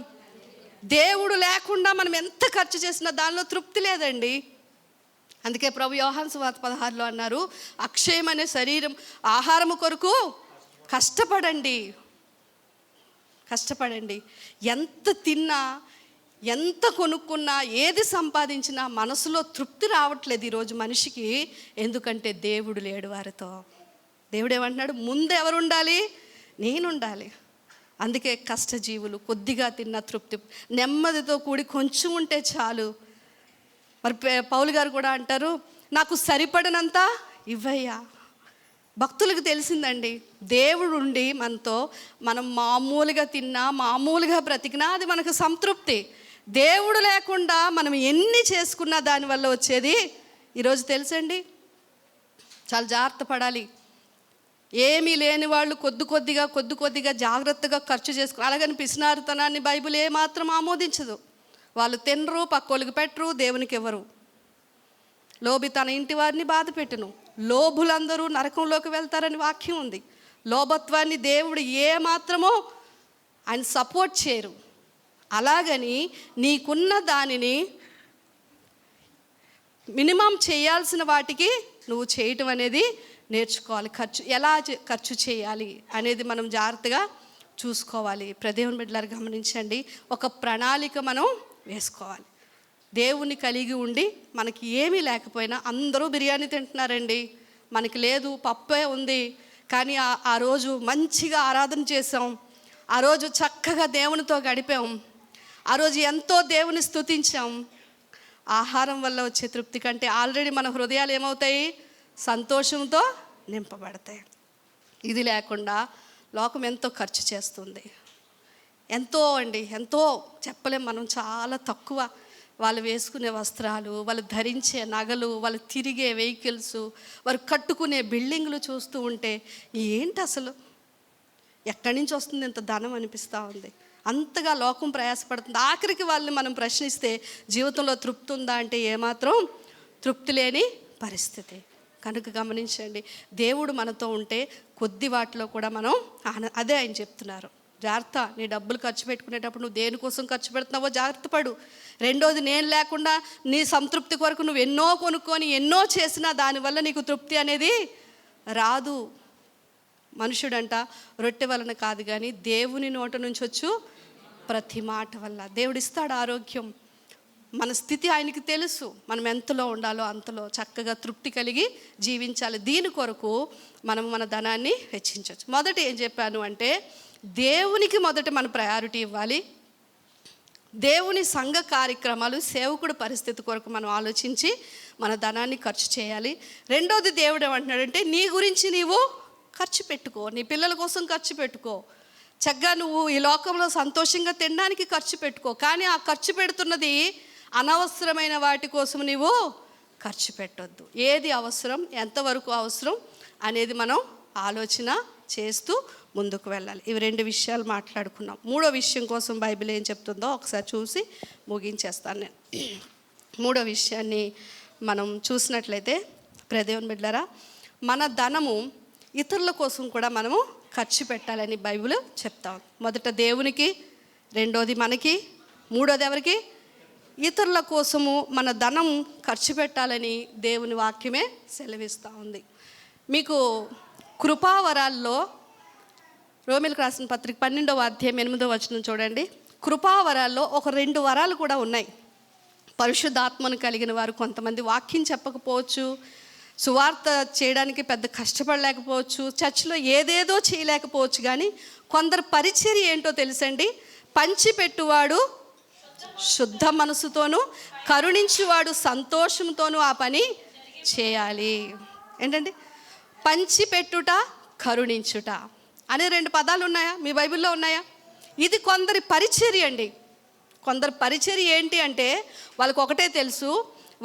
దేవుడు లేకుండా మనం ఎంత ఖర్చు చేసినా దానిలో తృప్తి లేదండి. అందుకే ప్రభు యోహాను సువార్త 16లో అన్నారు, అక్షయమనే శరీరం ఆహారము కొరకు కష్టపడండి. ఎంత తిన్నా, ఎంత కొనుక్కున్నా, ఏది సంపాదించినా మనసులో తృప్తి రావట్లేదు ఈరోజు మనిషికి. ఎందుకంటే దేవుడు లేడు వారితో. దేవుడు ఏమంటున్నాడు? ముందు ఎవరు ఉండాలి? నేను ఉండాలి. అందుకే కష్టజీవులు కొద్దిగా తిన్న తృప్తి, నెమ్మదితో కూడి కొంచెం ఉంటే చాలు. మరి పౌలు గారు కూడా అంటారు, నాకు సరిపడినంత ఇవ్వయ్యా. భక్తులకు తెలిసిందండి, దేవుడు ఉండి మనతో, మనం మామూలుగా తిన్నా, మామూలుగా బ్రతికినా అది మనకు సంతృప్తి. దేవుడు లేకుండా మనం ఎన్ని చేసుకున్నా దానివల్ల వచ్చేది ఈరోజు తెలుసండి. చాలా జాగ్రత్త పడాలి. ఏమీ లేని వాళ్ళు కొద్ది కొద్దిగా జాగ్రత్తగా ఖర్చు చేసుకో. అలాగని పిసినారుతనాన్ని బైబిల్ ఏమాత్రం ఆమోదించదు. వాళ్ళు తినరు, పక్కోళ్ళకి పెట్టరు, దేవునికి ఇవ్వరు. లోబి తన ఇంటి వారిని బాధ పెట్టును, లోభులందరూ నరకంలోకి వెళ్తారని వాక్యం ఉంది. లోభత్వాన్ని దేవుడు ఏమాత్రమో ఆయన సపోర్ట్ చేయరు. అలాగని నీకున్న దానిని మినిమం చేయాల్సిన వాటికి నువ్వు చేయటం అనేది నేర్చుకోవాలి. ఎలా ఖర్చు చేయాలి అనేది మనం జాగ్రత్తగా చూసుకోవాలి. దేవుని బిడ్డలారా గమనించండి, ఒక ప్రణాళిక మనం వేసుకోవాలి. దేవుని కలిగి ఉండి మనకి ఏమీ లేకపోయినా, అందరూ బిర్యానీ తింటున్నారండి, మనకి లేదు, పప్పే ఉంది, కానీ ఆ రోజు మంచిగా ఆరాధన చేసాం, ఆ రోజు చక్కగా దేవునితో గడిపాం, ఆ రోజు ఎంతో దేవుని స్తుతించాం. ఆహారం వల్ల వచ్చే తృప్తి కంటే ఆల్రెడీ మన హృదయాలు ఏమవుతాయి? సంతోషంతో నింపబడతాయి. ఇది లేకుండా లోకం ఎంతో ఖర్చు చేస్తుంది, ఎంతో చెప్పలేం మనం. చాలా తక్కువ వాళ్ళు వేసుకునే వస్త్రాలు, వాళ్ళు ధరించే నగలు, వాళ్ళు తిరిగే వెహికల్స్, వారు కట్టుకునే బిల్డింగ్లు చూస్తూ ఉంటే ఏంటి అసలు ఎక్కడి నుంచి వస్తుంది ఇంత ధనం అనిపిస్తూ ఉంది. అంతగా లోకం ప్రయాసపడుతుంది. ఆఖరికి వాళ్ళని మనం ప్రశ్నిస్తే జీవితంలో తృప్తి ఉందా అంటే ఏమాత్రం తృప్తి లేని పరిస్థితి. కనుక గమనించండి, దేవుడు మనతో ఉంటే కొద్ది వాటిలో కూడా మనం అదే ఆయన చెప్తున్నారు, జాగ్రత్త. నీ డబ్బులు ఖర్చు పెట్టుకునేటప్పుడు నువ్వు దేనికోసం ఖర్చు పెడుతున్నావో జాగ్రత్త పడు. రెండోది, నేను లేకుండా నీ సంతృప్తి కొరకు నువ్వు ఎన్నో కొనుక్కొని ఎన్నో చేసినా దానివల్ల నీకు తృప్తి అనేది రాదు. మనుషుడంట రొట్టె వలన కాదు కానీ దేవుని నోట నుంచి వచ్చు ప్రతి మాట వల్ల. దేవుడిస్తాడు ఆరోగ్యం. మన స్థితి ఆయనకి తెలుసు. మనం ఎంతలో ఉండాలో అంతలో చక్కగా తృప్తి కలిగి జీవించాలి. దీని కొరకు మనం మన ధనాన్ని వెచ్చించవచ్చు. మొదట ఏం చెప్పాను అంటే, దేవునికి మొదట మన ప్రయారిటీ ఇవ్వాలి. దేవుని సంఘ కార్యక్రమాలు, సేవకుడు పరిస్థితి కొరకు మనం ఆలోచించి మన ధనాన్ని ఖర్చు చేయాలి. రెండోది, దేవుడు ఏమంటున్నాడంటే, నీ గురించి నీవు ఖర్చు పెట్టుకో, నీ పిల్లల కోసం ఖర్చు పెట్టుకో, చక్కగా నువ్వు ఈ లోకంలో సంతోషంగా తినడానికి ఖర్చు పెట్టుకో. కానీ ఆ ఖర్చు పెడుతున్నది అనవసరమైన వాటి కోసం నీవు ఖర్చు పెట్టొద్దు. ఏది అవసరం, ఎంతవరకు అవసరం అనేది మనం ఆలోచన చేస్తూ ముందుకు వెళ్ళాలి. ఇవి 2 విషయాలు మాట్లాడుకున్నాం. 3వ విషయం కోసం బైబిల్ ఏం చెప్తుందో ఒకసారి చూసి ముగించేస్తాను నేను. 3వ విషయాన్ని మనం చూసినట్లయితే, దేవుని బిడ్డలారా, మన ధనము ఇతరుల కోసం కూడా మనము ఖర్చు పెట్టాలని బైబిల్ చెప్తాం. మొదట దేవునికి, రెండోది మనకి, మూడోది ఎవరికి? ఇతరుల కోసము మన ధనం ఖర్చు పెట్టాలని దేవుని వాక్యమే సెలవిస్తూ ఉంది. మీకు కృపావరాల్లో రోమిలకు రాసిన పత్రిక 12వ అధ్యాయం 8వ వచనం చూడండి. కృపావరాల్లో ఒక 2 వరాలు కూడా ఉన్నాయి. పరిశుద్ధాత్మను కలిగిన వారు కొంతమంది వాక్యం చెప్పకపోవచ్చు, సువార్త చేయడానికి పెద్ద కష్టపడలేకపోవచ్చు, చర్చిలో ఏదేదో చేయలేకపోవచ్చు, కానీ కొందరు పరిచర్య ఏంటో తెలుసండి. పంచిపెట్టువాడు శుద్ధ మనసుతోనూ, కరుణించువాడు సంతోషంతోనూ ఆ పని చేయాలి. ఏంటండి? పంచిపెట్టుట, కరుణించుట అనే 2 పదాలు ఉన్నాయా? మీ బైబిల్లో ఉన్నాయా? ఇది కొందరి పరిచర్య అండి. కొందరు పరిచర్య ఏంటి అంటే వాళ్ళకు ఒకటే తెలుసు,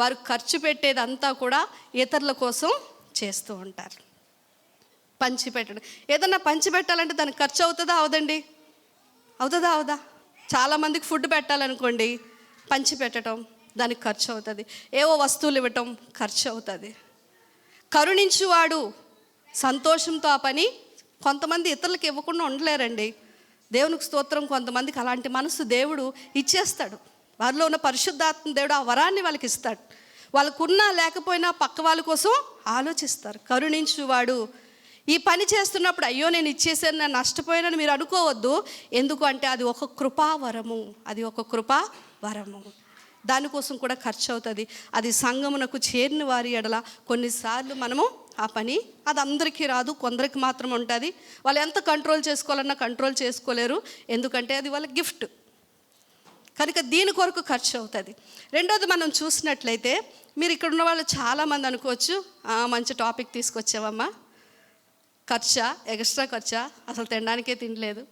వారు ఖర్చు పెట్టేదంతా కూడా ఇతరుల కోసం చేస్తూ ఉంటారు. పంచిపెట్టడం, ఏదన్నా పంచిపెట్టాలంటే దానికి ఖర్చు అవుతుందా? అవదండి? అవుతుందా? అవదా? చాలామందికి ఫుడ్ పెట్టాలనుకోండి, పంచిపెట్టడం దానికి ఖర్చు అవుతుంది. ఏవో వస్తువులు ఇవ్వటం ఖర్చు అవుతుంది. కరుణించువాడు సంతోషంతో ఆ పని, కొంతమంది ఇతరులకు ఇవ్వకుండా ఉండలేరండి. దేవునికి స్తోత్రం, కొంతమందికి అలాంటి మనసు దేవుడు ఇచ్చేస్తాడు. వారిలో ఉన్న పరిశుద్ధాత్మ దేవుడు ఆ వరాన్ని వాళ్ళకి ఇస్తాడు. వాళ్ళకున్నా లేకపోయినా పక్క వాళ్ళ కోసం ఆలోచిస్తారు. కరుణించువాడు. ఈ పని చేస్తున్నప్పుడు అయ్యో నేను ఇచ్చేసాను, నేను నష్టపోయానని మీరు అనుకోవద్దు. ఎందుకు అంటే అది ఒక కృపావరము, అది ఒక కృపావరము. దానికోసం కూడా ఖర్చు అవుతుంది. అది సంఘమునకు చేరిన వారి ఎడల కొన్నిసార్లు మనము ఆ పని, అది అందరికీ రాదు, కొందరికి మాత్రం ఉంటుంది. వాళ్ళు ఎంత కంట్రోల్ చేసుకోవాలన్నా కంట్రోల్ చేసుకోలేరు, ఎందుకంటే అది వాళ్ళ గిఫ్ట్ కనుక దీని కొరకు ఖర్చు అవుతుంది. రెండోది మనం చూసినట్లయితే, మీరు ఇక్కడ ఉన్న వాళ్ళు చాలామంది అనుకోవచ్చు, మంచి టాపిక్ తీసుకొచ్చావమ్మా, ఖర్చా, ఎక్స్ట్రా ఖర్చా, అసలు తినడానికే తినలేదు,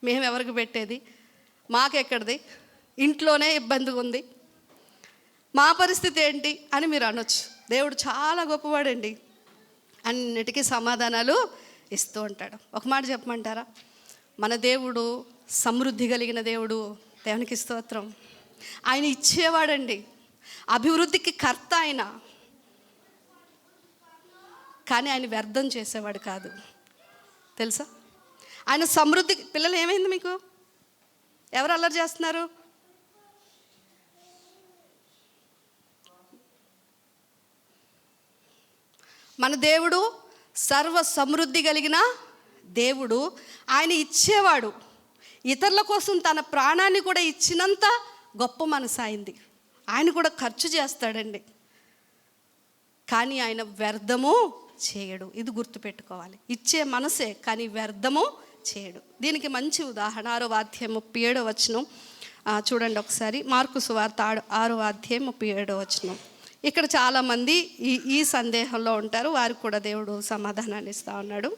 మేము ఎవరికి పెట్టేది, మాకెక్కడిది, ఇంట్లోనే ఇబ్బందిగా ఉంది, మా పరిస్థితి ఏంటి అని మీరు అనొచ్చు. దేవుడు చాలా గొప్పవాడండి, అన్నిటికీ సమాధానాలు ఇస్తూ ఉంటాడు. ఒక మాట చెప్పమంటారా? మన దేవుడు సమృద్ధి కలిగిన దేవుడు. దేవునికి స్తోత్రం. ఆయన ఇచ్చేవాడండి, అభివృద్ధికి కర్త ఆయన. కానీ ఆయన వ్యర్థం చేసేవాడు కాదు, తెలుసా? ఆయన సమృద్ధి. పిల్లలు ఏమైంది మీకు? ఎవరు అల్లరి చేస్తున్నారు? మన దేవుడు సర్వ సమృద్ధి కలిగిన దేవుడు. ఆయన ఇచ్చేవాడు. ఇతరుల కోసం తన ప్రాణాన్ని కూడా ఇచ్చినంత గొప్ప మనసు అయింది. ఆయన కూడా ఖర్చు చేస్తాడండి, కానీ ఆయన వ్యర్థము చేయడు. ఇది గుర్తుపెట్టుకోవాలి. ఇచ్చే మనసే, కానీ వ్యర్థము చేయడు. దీనికి మంచి ఉదాహరణ 6వ అధ్యాయం 37వ వచనం చూడండి ఒకసారి. మార్కు సువార్త 6వ అధ్యాయం 37వ వచనం. ఇక్కడ చాలామంది ఈ సందేహంలో ఉంటారు, వారికి కూడా దేవుడు సమాధానాన్ని ఇస్తూ ఉన్నాడు.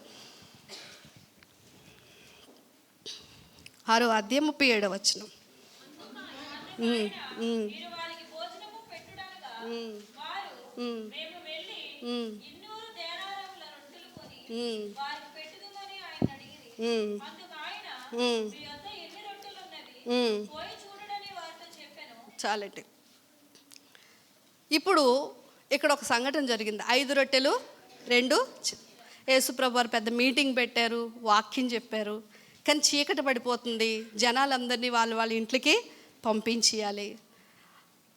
6వ అధ్యాయం 37వ వచనం. చాలండి. ఇప్పుడు ఇక్కడ ఒక సంఘటన జరిగింది. 5 రొట్టెలు 2 యేసుప్రభు వారు పెద్ద మీటింగ్ పెట్టారు, వాక్యం చెప్పారు. కానీ చీకటి పడిపోతుంది, జనాలందరినీ వాళ్ళ ఇంట్లోకి పంపించేయాలి.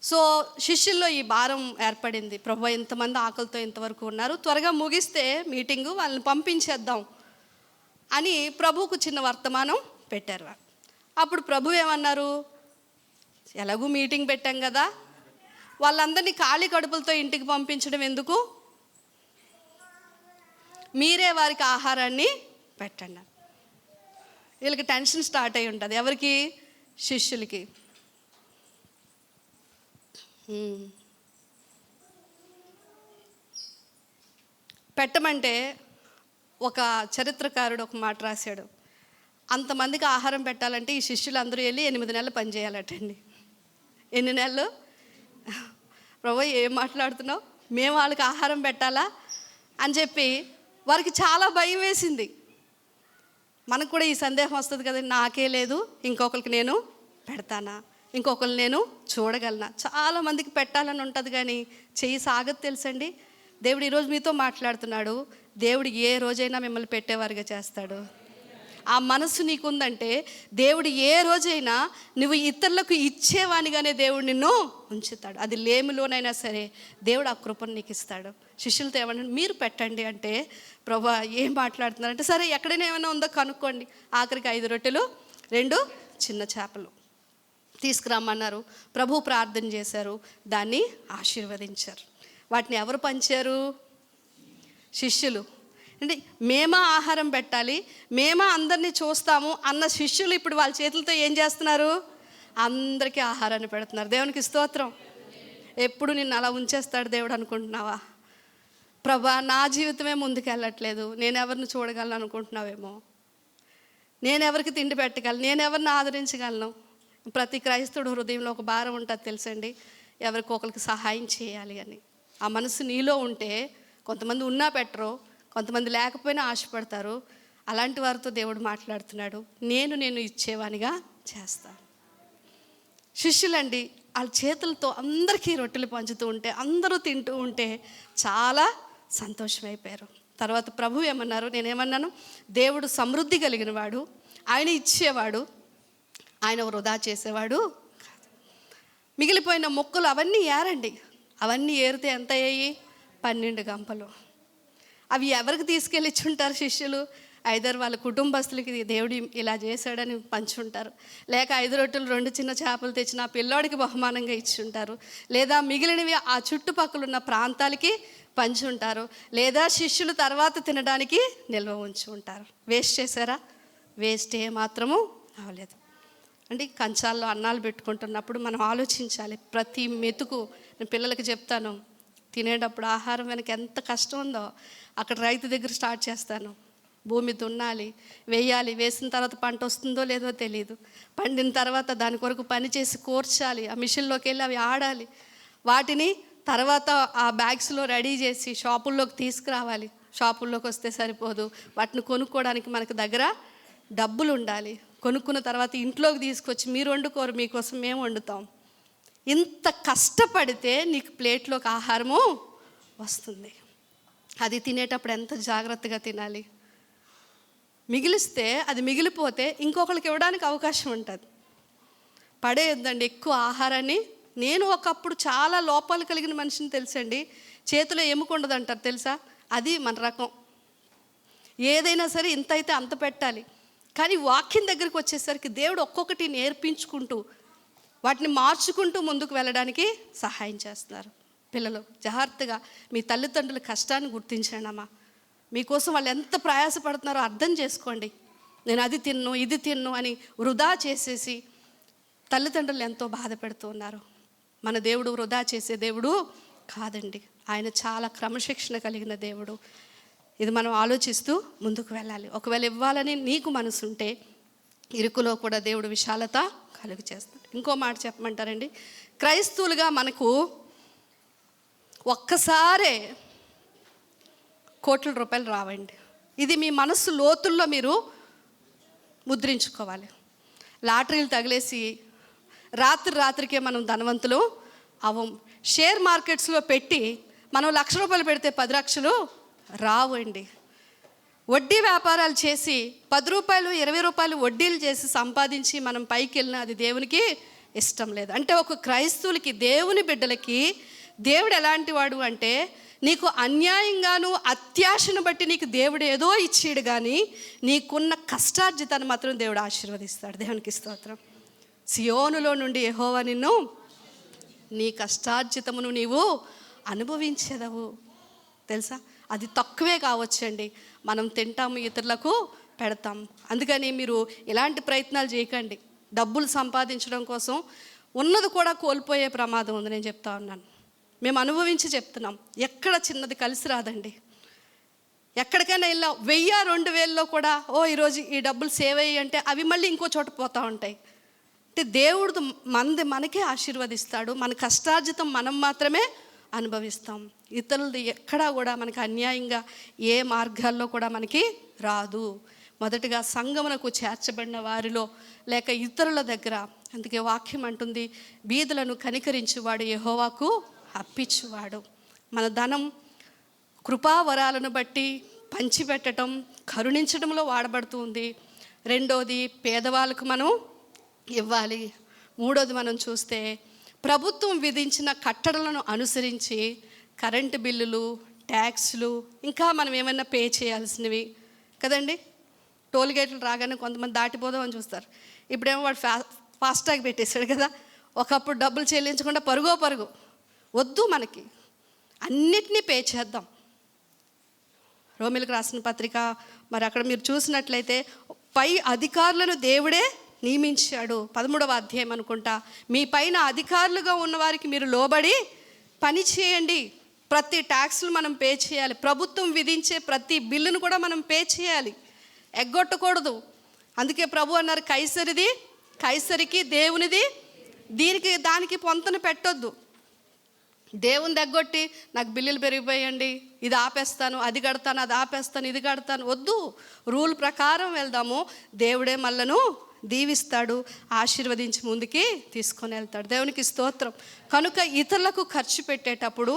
సో శిష్యుల్లో ఈ భారం ఏర్పడింది. ప్రభు ఎంతమంది ఆకలితో ఇంతవరకు ఉన్నారు, త్వరగా ముగిస్తే మీటింగు, వాళ్ళని పంపించేద్దాం అని ప్రభువుకు చిన్న వర్తమానం పెట్టారు. అప్పుడు ప్రభు ఏమన్నారు? ఎలాగూ మీటింగ్ పెట్టాం కదా, వాళ్ళందరినీ ఖాళీ కడుపులతో ఇంటికి పంపించడం ఎందుకు, మీరే వారికి ఆహారాన్ని పెట్టండి. వీళ్ళకి టెన్షన్ స్టార్ట్ అయి ఉంటుంది. ఎవరికి? శిష్యులకి. పెట్టమంటే ఒక చరిత్రకారుడు ఒక మాట రాశాడు. అంతమందికి ఆహారం పెట్టాలంటే ఈ శిష్యులు అందరూ వెళ్ళి 8 నెలలు పనిచేయాలటండి. ఎన్ని నెలలు? ప్రభు ఏం మాట్లాడుతున్నావు, మేము వాళ్ళకి ఆహారం పెట్టాలా అని చెప్పి వారికి చాలా భయం వేసింది. మనకు కూడా ఈ సందేహం వస్తుంది కదా, నాకే లేదు, ఇంకొకరికి నేను పెడతానా, ఇంకొకరు నేను చూడగలనా? చాలామందికి పెట్టాలని ఉంటుంది, కానీ చెయ్యి సాగదు తెలుసండి. దేవుడు ఈరోజు మీతో మాట్లాడుతున్నాడు. దేవుడు ఏ రోజైనా మిమ్మల్ని పెట్టేవారుగా చేస్తాడు. ఆ మనసు నీకుందంటే దేవుడు ఏ రోజైనా నువ్వు ఇతరులకు ఇచ్చేవానిగానే దేవుడు నిన్ను ఉంచుతాడు. అది లేమిలోనైనా సరే దేవుడు ఆ కృపను నీకు ఇస్తాడు. శిష్యులతో ఏమన్నా మీరు పెట్టండి అంటే, ప్రభా ఏం మాట్లాడుతున్నారంటే, సరే ఎక్కడైనా ఏమైనా ఉందో కనుక్కోండి. ఆఖరికి 5 రొట్టెలు 2 చిన్న చేపలు తీసుకురమ్మన్నారు. ప్రభు ప్రార్థన చేశారు, దాన్ని ఆశీర్వదించారు. వాటిని ఎవరు పంచారు? శిష్యులు. అంటే మేమా ఆహారం పెట్టాలి, మేమా అందరినీ చూస్తాము అన్న శిష్యులు ఇప్పుడు వాళ్ళ చేతులతో ఏం చేస్తున్నారు? అందరికీ ఆహారాన్ని పెడుతున్నారు. దేవునికి స్తోత్రం. ఎప్పుడు నిన్ను అలా ఉంచేస్తాడు దేవుడు అనుకుంటున్నావా? ప్రభా నా జీవితమే ముందుకెళ్ళట్లేదు, నేను ఎవరిని చూడగలను అనుకుంటున్నావేమో. నేను ఎవరికి తిండి పెట్టగలను, నేను ఎవరిని ఆదరించగలను? ప్రతి క్రైస్తవుడు హృదయంలో ఒక భారం ఉంటుంది తెలుసండి, ఎవరికొకరికి సహాయం చేయాలి అని. ఆ మనసు నీలో ఉంటే కొంతమంది ఉన్నా పెట్టరు, కొంతమంది లేకపోయినా ఆశపడతారు. అలాంటి వారితో దేవుడు మాట్లాడుతున్నాడు, నేను ఇచ్చేవానిగా చేస్తాను. శిష్యులండి వాళ్ళ చేతులతో అందరికీ రొట్టెలు పంచుతూ ఉంటే, అందరూ తింటూ ఉంటే చాలా సంతోషమైపోయారు. తర్వాత ప్రభు ఏమన్నారు? నేనేమన్నాను? దేవుడు సమృద్ధి కలిగిన వాడు, ఆయన ఇచ్చేవాడు, ఆయన వృధా చేసేవాడు కాదు. మిగిలిపోయిన మొక్కలు అవన్నీ ఏరండి. అవన్నీ ఏరితే ఎంత అయ్యాయి? 12 గంపలు. అవి ఎవరికి తీసుకెళ్ళి ఇచ్చుంటారు శిష్యులు? ఐదరు వాళ్ళ కుటుంబస్తులకి దేవుడు ఇలా చేశాడని పంచుంటారు. లేక 5 రొట్టెలు 2 చిన్న చేపలు తెచ్చిన ఆ పిల్లోడికి బహుమానంగా ఇచ్చుంటారు. లేదా మిగిలినవి ఆ చుట్టుపక్కల ఉన్న ప్రాంతాలకి పంచుంటారు. లేదా శిష్యులు తర్వాత తినడానికి నిల్వ ఉంచి ఉంటారు. వేస్ట్ చేశారా? వేస్ట్ మాత్రము అవ్వలేదు. అంటే కంచాల్లో అన్నాలు పెట్టుకుంటున్నప్పుడు మనం ఆలోచించాలి. ప్రతి మెతుకు నేను పిల్లలకి చెప్తాను, తినేటప్పుడు ఆహారం వెనక ఎంత కష్టం ఉందో అక్కడ రైతు దగ్గర స్టార్ట్ చేస్తాను. భూమి దున్నాలి, వేయాలి, వేసిన తర్వాత పంట వస్తుందో లేదో తెలియదు. పండిన తర్వాత దాని కొరకు పని చేసి కూర్చాలి, ఆ మిషన్లోకి వెళ్ళి అవి ఆడాలి, వాటిని తర్వాత ఆ బ్యాగ్స్లో రెడీ చేసి షాపుల్లోకి తీసుకురావాలి. షాపుల్లోకి వస్తే సరిపోదు, వాటిని కొనుక్కోవడానికి మనకు దగ్గర డబ్బులు ఉండాలి. కొనుక్కున్న తర్వాత ఇంట్లోకి తీసుకొచ్చి మీరు వండుకోరు, మీకోసం మేము వండుతాం. ఇంత కష్టపడితే నీకు ప్లేట్లోకి ఆహారము వస్తుంది. అది తినేటప్పుడు ఎంత జాగ్రత్తగా తినాలి. మిగిలిస్తే అది మిగిలిపోతే ఇంకొకరికి ఇవ్వడానికి అవకాశం ఉంటుంది. పడేయొద్దండి ఎక్కువ ఆహారాన్ని. నేను ఒకప్పుడు చాలా లోపాలు కలిగిన మనిషిని తెలుసండి. చేతిలో ఎముక ఉండదు అంటారు తెలుసా? అది మన రకం. ఏదైనా సరే ఇంత అయితే అంత పెట్టాలి. కానీ వాక్యం దగ్గరికి వచ్చేసరికి దేవుడు ఒక్కొక్కటి నేర్పించుకుంటూ వాటిని మార్చుకుంటూ ముందుకు వెళ్ళడానికి సహాయం చేస్తున్నారు. పిల్లలు జాగ్రత్తగా మీ తల్లిదండ్రుల కష్టాన్ని గుర్తించండి అమ్మా. మీకోసం వాళ్ళు ఎంత ప్రయాసపడుతున్నారో అర్థం చేసుకోండి. నేను అది తిన్ను ఇది తిన్ను అని వృధా చేసేసి తల్లిదండ్రులు ఎంతో బాధ పెడుతూ ఉన్నారు. మన దేవుడు వృధా చేసే దేవుడు కాదండి. ఆయన చాలా క్రమశిక్షణ కలిగిన దేవుడు. ఇది మనం ఆలోచిస్తూ ముందుకు వెళ్ళాలి. ఒకవేళ ఇవ్వాలని నీకు మనసుంటే ఇరుకులో కూడా దేవుడు విశాలత కలుగు చేస్తాడు. ఇంకో మాట చెప్పమంటారండి, క్రైస్తవులుగా మనకు ఒక్కసారే కోట్ల రూపాయలు రావండి. ఇది మీ మనస్సు లోతుల్లో మీరు ముద్రించుకోవాలి. లాటరీలు తగిలేసి రాత్రికే మనం ధనవంతులు అవం. షేర్ మార్కెట్స్లో పెట్టి మనం 1,00,000 రూపాయలు పెడితే 10 లక్షలు రావండి. వడ్డీ వ్యాపారాలు చేసి 10 రూపాయలు 20 రూపాయలు వడ్డీలు చేసి సంపాదించి మనం పైకి వెళ్ళినా అది దేవునికి ఇష్టం లేదు. అంటే ఒక క్రైస్తవులకి, దేవుని బిడ్డలకి దేవుడు ఎలాంటి వాడు అంటే, నీకు అన్యాయంగాను అత్యాశను బట్టి నీకు దేవుడు ఏదో ఇచ్చాడు, కానీ నీకున్న కష్టార్జితాన్ని మాత్రం దేవుడు ఆశీర్వదిస్తాడు. దేవునికి స్తోత్రం. సియోనులో నుండి యెహోవా నిన్ను నీ కష్టార్జితమును నీవు అనుభవించేదవు. తెలుసా? అది తక్కువే కావచ్చండి, మనం తింటాము, ఇతరులకు పెడతాం. అందుకని మీరు ఇలాంటి ప్రయత్నాలు చేయకండి. డబ్బులు సంపాదించడం కోసం ఉన్నది కూడా కోల్పోయే ప్రమాదం ఉంది. నేను చెప్తా ఉన్నాను, మేము అనుభవించి చెప్తున్నాం. ఎక్కడ చిన్నది కలిసి రాదండి. ఎక్కడికైనా వెళ్ళా 1000-2000లో కూడా ఈరోజు ఈ డబ్బులు సేవ్ అయ్యి అంటే అవి మళ్ళీ ఇంకో చోట పోతూ ఉంటాయి. అంటే దేవుడు మనకే ఆశీర్వదిస్తాడు. మన కష్టార్జితం మనం మాత్రమే అనుభవిస్తాం. ఇతరులది ఎక్కడా కూడా మనకి అన్యాయంగా ఏ మార్గాల్లో కూడా మనకి రాదు. మొదటిగా సంఘమునకు చేర్చబడిన వారిలో లేక ఇతరుల దగ్గర. అందుకే వాక్యం అంటుంది, బీదలను కనికరించువాడు యెహోవాకు అప్పించువాడు. మన ధనం కృపావరాలను బట్టి పంచిపెట్టడం, కరుణించడంలో వాడబడుతుంది. రెండోది పేదవాళ్ళకు మనం ఇవ్వాలి. మూడోది మనం చూస్తే ప్రభుత్వం విధించిన కట్టడలను అనుసరించి కరెంటు బిల్లులు, ట్యాక్స్లు, ఇంకా మనం ఏమైనా పే చేయాల్సినవి కదండి. టోల్ గేట్లు రాగానే కొంతమంది దాటిపోదామని చూస్తారు. ఇప్పుడేమో వాడు ఫాస్టాగ్ పెట్టేశాడు కదా. ఒకప్పుడు డబ్బులు చెల్లించకుండా పరుగు వద్దు, మనకి అన్నిటినీ పే చేద్దాం. రోమిలకు రాసిన పత్రిక మరి అక్కడ మీరు చూసినట్లయితే పై అధికారులను దేవుడే నియమించాడు. 13వ అధ్యాయం అనుకుంటా. మీ పైన అధికారులుగా ఉన్న వారికి మీరు లోబడి పని చేయండి. ప్రతి ట్యాక్స్లు మనం పే చేయాలి. ప్రభుత్వం విధించే ప్రతి బిల్లును కూడా మనం పే చేయాలి, ఎగ్గొట్టకూడదు. అందుకే ప్రభు అన్నారు, కైసరిది కైసరికి, దేవునిది దానికి పొంతన పెట్టొద్దు. దేవుని దగ్గొట్టి నాకు బిల్లులు పెరిగిపోయండి, ఇది ఆపేస్తాను, అది కడతాను, అది ఆపేస్తాను, ఇది కడతాను, వద్దు. రూల్ ప్రకారం వెళ్దాము. దేవుడే మనలను దీవిస్తాడు, ఆశీర్వదించి ముందుకి తీసుకొని వెళ్తాడు. దేవునికి స్తోత్రం. కనుక ఇతరులకు ఖర్చు పెట్టేటప్పుడు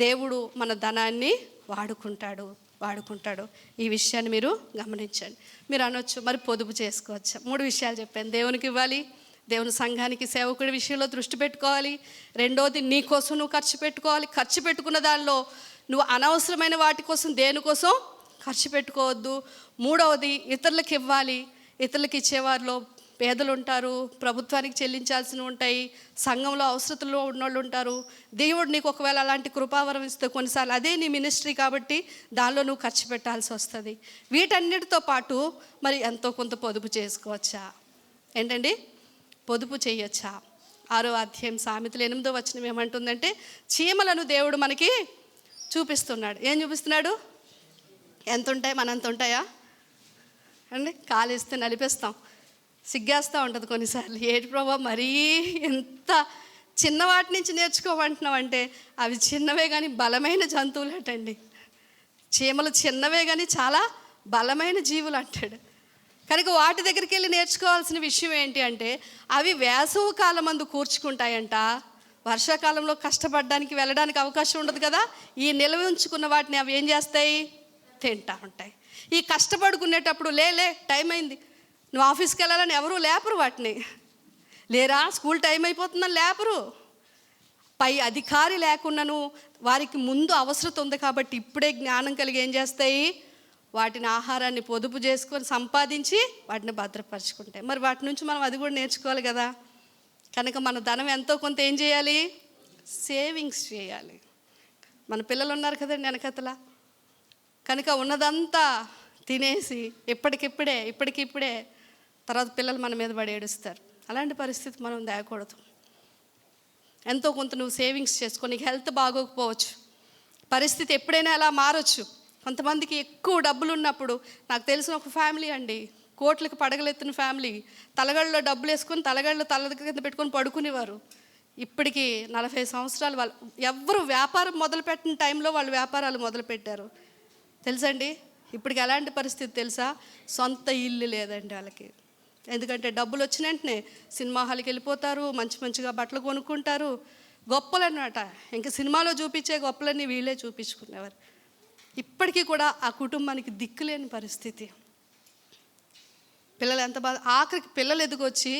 దేవుడు మన ధనాన్ని వాడుకుంటాడు. ఈ విషయాన్ని మీరు గమనించండి. మీరు అనొచ్చు, మరి పొదుపు చేసుకోవచ్చా? 3 విషయాలు చెప్పాను. దేవునికి ఇవ్వాలి, దేవుని సంఘానికి సేవకుడి విషయంలో దృష్టి పెట్టుకోవాలి, రెండోది నీ కోసం నువ్వు ఖర్చు పెట్టుకోవాలి. ఖర్చు పెట్టుకున్న దానిలో నువ్వు అనవసరమైన వాటి కోసం దేనికోసం ఖర్చు పెట్టుకోవద్దు. మూడవది ఇతరులకు ఇవ్వాలి. ఇతరులకు ఇచ్చేవారిలో పేదలు ఉంటారు, ప్రభుత్వానికి చెల్లించాల్సినవి ఉంటాయి, సంఘంలో అవసరతలో ఉన్నోళ్ళు ఉంటారు. దేవుడు నీకు ఒకవేళ అలాంటి కృపావరం ఇస్తే కొన్నిసార్లు అదే నీ మినిస్ట్రీ కాబట్టి దానిలో నువ్వు ఖర్చు పెట్టాల్సి వస్తుంది. వీటన్నిటితో పాటు మరి ఎంతో కొంత పొదుపు చేసుకోవచ్చా? ఏంటండి, పొదుపు చేయొచ్చా? 6వ అధ్యాయం సామెతలు 8వ వచనం ఏమంటుందంటే, చీమలను దేవుడు మనకి చూపిస్తున్నాడు. ఏం చూపిస్తున్నాడు? ఎంత ఉంటాయి, మనంత ఉంటాయా అండి? కాలేస్తే నలిపేస్తాం, సిగ్గేస్తూ ఉంటుంది కొన్నిసార్లు. ఏటి ప్రభా మరీ ఎంత చిన్నవాటి నుంచి నేర్చుకోమంటున్నావు అంటే, అవి చిన్నవే కానీ బలమైన జంతువులు అంటండి. చీమలు చిన్నవే కానీ చాలా బలమైన జీవులు అంటాడు. కనుక వాటి దగ్గరికి వెళ్ళి నేర్చుకోవాల్సిన విషయం ఏంటి అంటే, అవి వేసవి కాలం అందు కూర్చుకుంటాయంట. వర్షాకాలంలో కష్టపడడానికి వెళ్ళడానికి అవకాశం ఉండదు కదా. ఈ నిల్వ ఉంచుకున్న వాటిని అవి ఏం చేస్తాయి? తింటూ ఉంటాయి. ఈ కష్టపడుకునేటప్పుడు లే టైం అయింది, నువ్వు ఆఫీస్కి వెళ్ళాలని ఎవరు లేపరు వాటిని. లేరా స్కూల్ టైం అయిపోతుందని లేపరు. పై అధికారి లేకున్నాను వారికి ముందు అవసరం ఉంది కాబట్టి ఇప్పుడే జ్ఞానం కలిగి ఏం చేస్తాయి? వాటిని ఆహారాన్ని పొదుపు చేసుకొని సంపాదించి వాటిని భద్రపరుచుకుంటాయి. మరి వాటి నుంచి మనం అది కూడా నేర్చుకోవాలి కదా. కనుక మన ధనం ఎంతో కొంత ఏం చేయాలి? సేవింగ్స్ చేయాలి. మన పిల్లలు ఉన్నారు కదండి వెనకతల. కనుక ఉన్నదంతా తినేసి ఇప్పటికిప్పుడే తర్వాత పిల్లలు మన మీద పడి ఏడుస్తారు. అలాంటి పరిస్థితి మనం తేకూడదు. ఎంతో కొంత నువ్వు సేవింగ్స్ చేసుకో. నీకు హెల్త్ బాగోకపోవచ్చు, పరిస్థితి ఎప్పుడైనా అలా మారచ్చు. కొంతమందికి ఎక్కువ డబ్బులు ఉన్నప్పుడు, నాకు తెలిసిన ఒక ఫ్యామిలీ అండి, కోట్లకు పడగలెత్తిన ఫ్యామిలీ, తలగళ్ళలో డబ్బులు వేసుకొని తలగళ్ళు తల కింద పెట్టుకొని పడుకునేవారు. ఇప్పటికీ 40 సంవత్సరాలు వాళ్ళు ఎవ్వరు వ్యాపారం మొదలుపెట్టిన టైంలో వాళ్ళు వ్యాపారాలు మొదలుపెట్టారు. తెలుసండి, ఇప్పటికి ఎలాంటి పరిస్థితి తెలుసా? సొంత ఇల్లు లేదండి వాళ్ళకి. ఎందుకంటే డబ్బులు వచ్చిన వెంటనే సినిమా హాల్కి వెళ్ళిపోతారు, మంచిగా బట్టలు కొనుక్కుంటారు. గొప్పలు అన్నమాట, ఇంకా సినిమాలో చూపించే గొప్పలన్నీ వీళ్ళే చూపించుకునేవారు. ఇప్పటికీ కూడా ఆ కుటుంబానికి దిక్కులేని పరిస్థితి. పిల్లలు ఎంత బాధ. ఆఖరికి పిల్లలు ఎదుగొచ్చి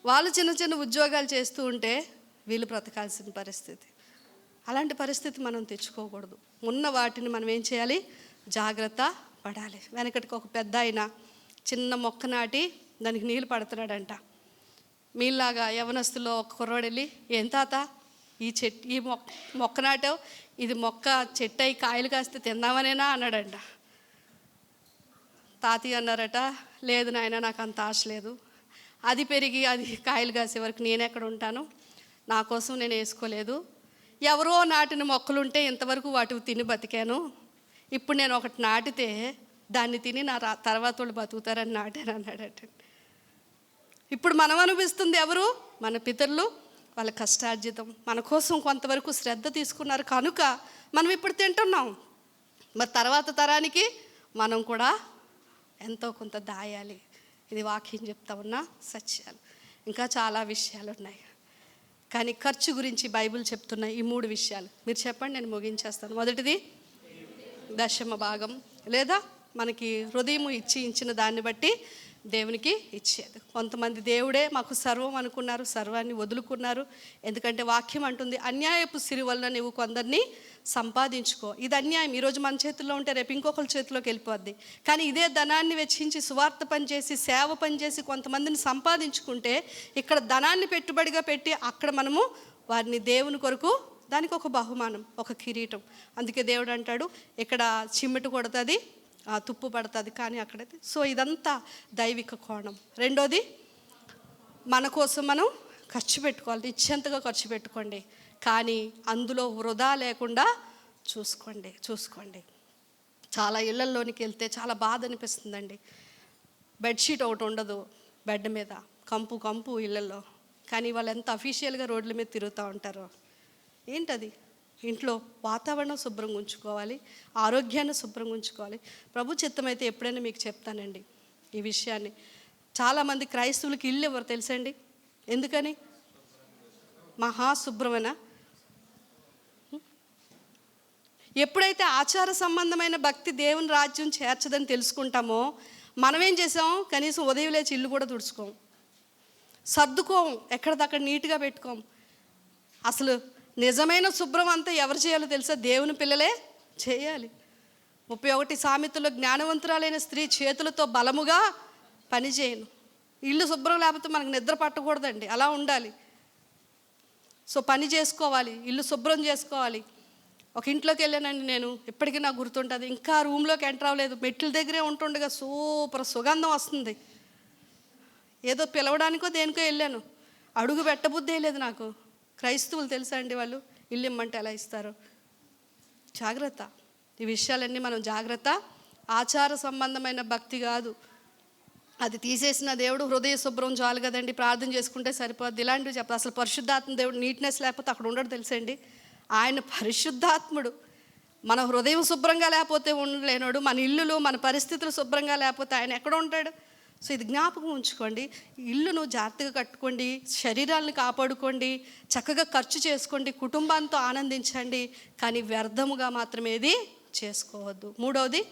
వాళ్ళు చిన్న ఉద్యోగాలు చేస్తూ ఉంటే వీళ్ళు బ్రతకాల్సిన పరిస్థితి. అలాంటి పరిస్థితి మనం తెచ్చుకోకూడదు. ఉన్న వాటిని మనం ఏం చేయాలి? జాగ్రత్త పడాలి. వెనకటికి ఒక పెద్ద ఆయన చిన్న మొక్క నాటి దానికి నీళ్ళు పడుతున్నాడంట. మీలాగా యవనస్తులో ఒక కుర్రాడు వెళ్ళి, ఏం తాత ఈ మొక్క నాటావు, ఇది మొక్క చెట్టు అయి కాయలు కాస్తే తిందామనేనా అన్నాడంట. తాతయ్య అన్నారట, లేదు నాయన, నాకు అంత ఆశ లేదు, అది పెరిగి అది కాయలు కాసే వరకు నేను ఎక్కడ ఉంటాను, నా కోసం నేను వేసుకోలేదు. ఎవరో నాటిన మొక్కలుంటే ఇంతవరకు వాటిని తిని బతికాను, ఇప్పుడు నేను ఒకటి నాటితే దాన్ని తిని నా తర్వాత వాళ్ళు బతుకుతారని నాటాను అన్నాడట. ఇప్పుడు మనం అనిపిస్తుంది ఎవరు? మన పితరులు, వాళ్ళ కష్టార్జితం మన కోసం కొంతవరకు శ్రద్ధ తీసుకున్నారు కనుక మనం ఇప్పుడు తింటున్నాం. మరి తర్వాత తరానికి మనం కూడా ఎంతో కొంత దాయాలి. ఇది వాక్యం చెప్తా ఉన్న సత్యాలు. ఇంకా చాలా విషయాలు ఉన్నాయి, కానీ ఖర్చు గురించి బైబిల్ చెప్తున్న ఈ 3 విషయాలు మీరు చెప్పండి, నేను ముగించేస్తాను. మొదటిది 10వ భాగం, లేదా మనకి హృదయం ఇచ్చిన దాన్ని బట్టి దేవునికి ఇచ్చేది. కొంతమంది దేవుడే మాకు సర్వం అనుకున్నారు, సర్వాన్ని వదులుకున్నారు. ఎందుకంటే వాక్యం అంటుంది, అన్యాయపు సిరి వలన నువ్వు కొందరిని సంపాదించుకో. ఇది అన్యాయం. ఈరోజు మన చేతుల్లో ఉంటే రేపు ఇంకొకరి చేతిలోకి వెళ్ళిపోద్ది. కానీ ఇదే ధనాన్ని వెచ్చించి సువార్త పనిచేసి సేవ పనిచేసి కొంతమందిని సంపాదించుకుంటే, ఇక్కడ ధనాన్ని పెట్టుబడిగా పెట్టి అక్కడ మనము వారిని దేవుని కొరకు, దానికి ఒక బహుమానం, ఒక కిరీటం. అందుకే దేవుడు అంటాడు, ఇక్కడ చిమ్మెట కొడుతుంది, తుప్పు పడుతుంది, కానీ అక్కడైతే. సో ఇదంతా దైవిక కోణం. రెండోది, మన కోసం మనం ఖర్చు పెట్టుకోవాలి. ఇచ్చేంతగా ఖర్చు పెట్టుకోండి, కానీ అందులో వృధా లేకుండా చూసుకోండి. చాలా ఇళ్లలోనికి వెళ్తే చాలా బాధ అనిపిస్తుందండి. బెడ్షీట్ ఒకటి ఉండదు బెడ్ మీద, కంపు ఇళ్ళల్లో. కానీ వాళ్ళు ఎంత అఫీషియల్గా రోడ్ల మీద తిరుగుతూ ఉంటారో. ఏంటది? ఇంట్లో వాతావరణం శుభ్రంగా ఉంచుకోవాలి, ఆరోగ్యాన్ని శుభ్రంగా ఉంచుకోవాలి. ప్రభు చిత్తమైతే ఎప్పుడైనా మీకు చెప్తానండి ఈ విషయాన్ని. చాలామంది క్రైస్తవులకి ఇల్లు ఎవరు తెలుసండి? ఎందుకని? మహాశుభ్రమైన. ఎప్పుడైతే ఆచార సంబంధమైన భక్తి దేవుని రాజ్యం చేర్చదని తెలుసుకుంటామో, మనమేం చేసాం? కనీసం ఉదయం లేచి ఇల్లు కూడా తుడుచుకోం, సర్దుకోం, ఎక్కడిదక్కడ నీట్గా పెట్టుకోం. అసలు నిజమైన శుభ్రం అంతా ఎవరు చేయాలో తెలుసా? దేవుని పిల్లలే చేయాలి. 31 సామెతల్లో, జ్ఞానవంతురాలైన స్త్రీ చేతులతో బలముగా పని చేయను. ఇల్లు శుభ్రం లేకపోతే మనకు నిద్ర పట్టకూడదండి, అలా ఉండాలి. సో పని చేసుకోవాలి, ఇల్లు శుభ్రం చేసుకోవాలి. ఒక ఇంట్లోకి వెళ్ళానండి నేను, ఇప్పటికీ నాకు గుర్తుంటుంది. ఇంకా రూమ్లోకి ఎంటర్ అవ్వలేదు, మెట్ల దగ్గరే ఉంటుండగా సూపర్ సుగంధం వస్తుంది. ఏదో పిలవడానికో దేనికో వెళ్ళాను, అడుగు పెట్టబుద్ధే లేదు నాకు. క్రైస్తవులు తెలుసా అండి, వాళ్ళు ఇల్లు ఇమ్మంటే ఎలా ఇస్తారు? జాగ్రత్త. ఈ విషయాలన్నీ మనం జాగ్రత్త. ఆచార సంబంధమైన భక్తి కాదు, అది తీసేసిన దేవుడు హృదయ శుభ్రం చాలు కదండి, ప్రార్థన చేసుకుంటే సరిపోద్ది. ఇలాంటివి చెప్పదు. అసలు పరిశుద్ధాత్మ దేవుడు నీట్నెస్ లేకపోతే అక్కడ ఉండడు తెలుసండి. ఆయన పరిశుద్ధాత్ముడు. మన హృదయం శుభ్రంగా లేకపోతే ఉండలేనోడు. మన ఇల్లులు, మన పరిస్థితులు శుభ్రంగా లేకపోతే ఆయన ఎక్కడ ఉంటాడు? సో ఇది జ్ఞాపకం ఉంచుకోండి. ఇల్లును జాగ్రత్తగా కట్టుకోండి, శరీరాలను కాపాడుకోండి, చక్కగా ఖర్చు చేసుకోండి, కుటుంబంతో ఆనందించండి, కానీ వ్యర్థముగా మాత్రం ఏది చేసుకోవద్దు. మూడవది,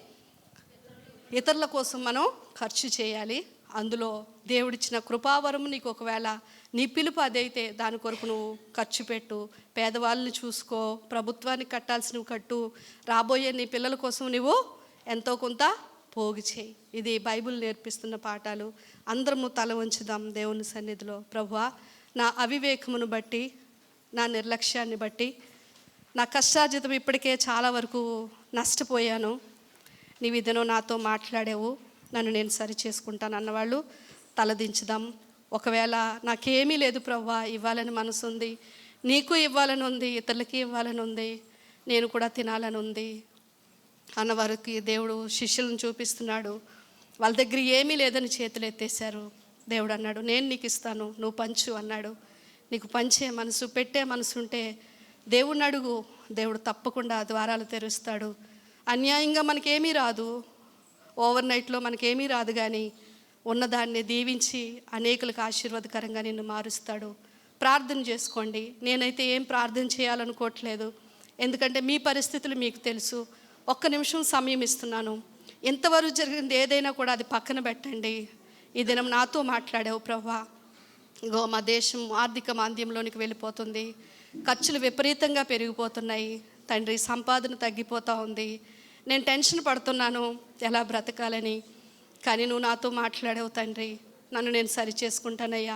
ఇతరుల కోసం మనం ఖర్చు చేయాలి. అందులో దేవుడిచ్చిన కృపావరం నీకు ఒకవేళ నీ పిలుపు అదైతే దాని కొరకు నువ్వు ఖర్చు పెట్టు. పేదవాళ్ళని చూసుకో, ప్రభుత్వానికి కట్టాల్సినవి కట్టు, రాబోయే నీ పిల్లల కోసం నువ్వు ఎంతో కొంత పోగు చేయి. ఇది బైబిల్ నేర్పిస్తున్న పాఠాలు. అందరము తల వంచుదాం దేవుని సన్నిధిలో. ప్రభువా, నా అవివేకమును బట్టి, నా నిర్లక్ష్యాన్ని బట్టి, నా కష్టార్జితం ఇప్పటికే చాలా వరకు నష్టపోయాను. నీవు ఇదేనో నాతో మాట్లాడావు, నన్ను నేను సరి చేసుకుంటాను అన్నవాళ్ళు తలదించుదాం. ఒకవేళ నాకేమీ లేదు ప్రభువా, ఇవ్వాలని మనసు ఉంది, నీకు ఇవ్వాలని ఉంది, ఇతరులకి ఇవ్వాలని ఉంది, నేను కూడా తినాలని ఉంది అన్నవారికి దేవుడు శిష్యులను చూపిస్తున్నాడు. వాళ్ళ దగ్గర ఏమీ లేదని చేతులు ఎత్తేశారు. దేవుడు అన్నాడు, నేను నీకు ఇస్తాను, నువ్వు పంచు అన్నాడు. నీకు పంచే మనసు, పెట్టే మనసు ఉంటే దేవుడిని అడుగు, దేవుడు తప్పకుండా ద్వారాలు తెరుస్తాడు. అన్యాయంగా మనకేమీ రాదు, ఓవర్ నైట్లో మనకేమీ రాదు, కానీ ఉన్నదాన్ని దీవించి అనేకులకు ఆశీర్వాదకరంగా నిన్ను మారుస్తాడు. ప్రార్థన చేసుకోండి. నేనైతే ఏం ప్రార్థన చేయాలనుకోవట్లేదు, ఎందుకంటే మీ పరిస్థితులు మీకు తెలుసు. 1 నిమిషం సమయం ఇస్తున్నాను. ఎంతవరకు జరిగింది ఏదైనా కూడా అది పక్కన పెట్టండి. ఈ దినం నాతో మాట్లాడావు ప్రభువా, ఇగో మా దేశం ఆర్థిక మాంద్యంలోనికి వెళ్ళిపోతుంది, ఖర్చులు విపరీతంగా పెరిగిపోతున్నాయి తండ్రి, సంపాదన తగ్గిపోతూ ఉంది, నేను టెన్షన్ పడుతున్నాను ఎలా బ్రతకాలని. కానీ నువ్వు నాతో మాట్లాడావు తండ్రి, నన్ను నేను సరి చేసుకుంటానయ్యా.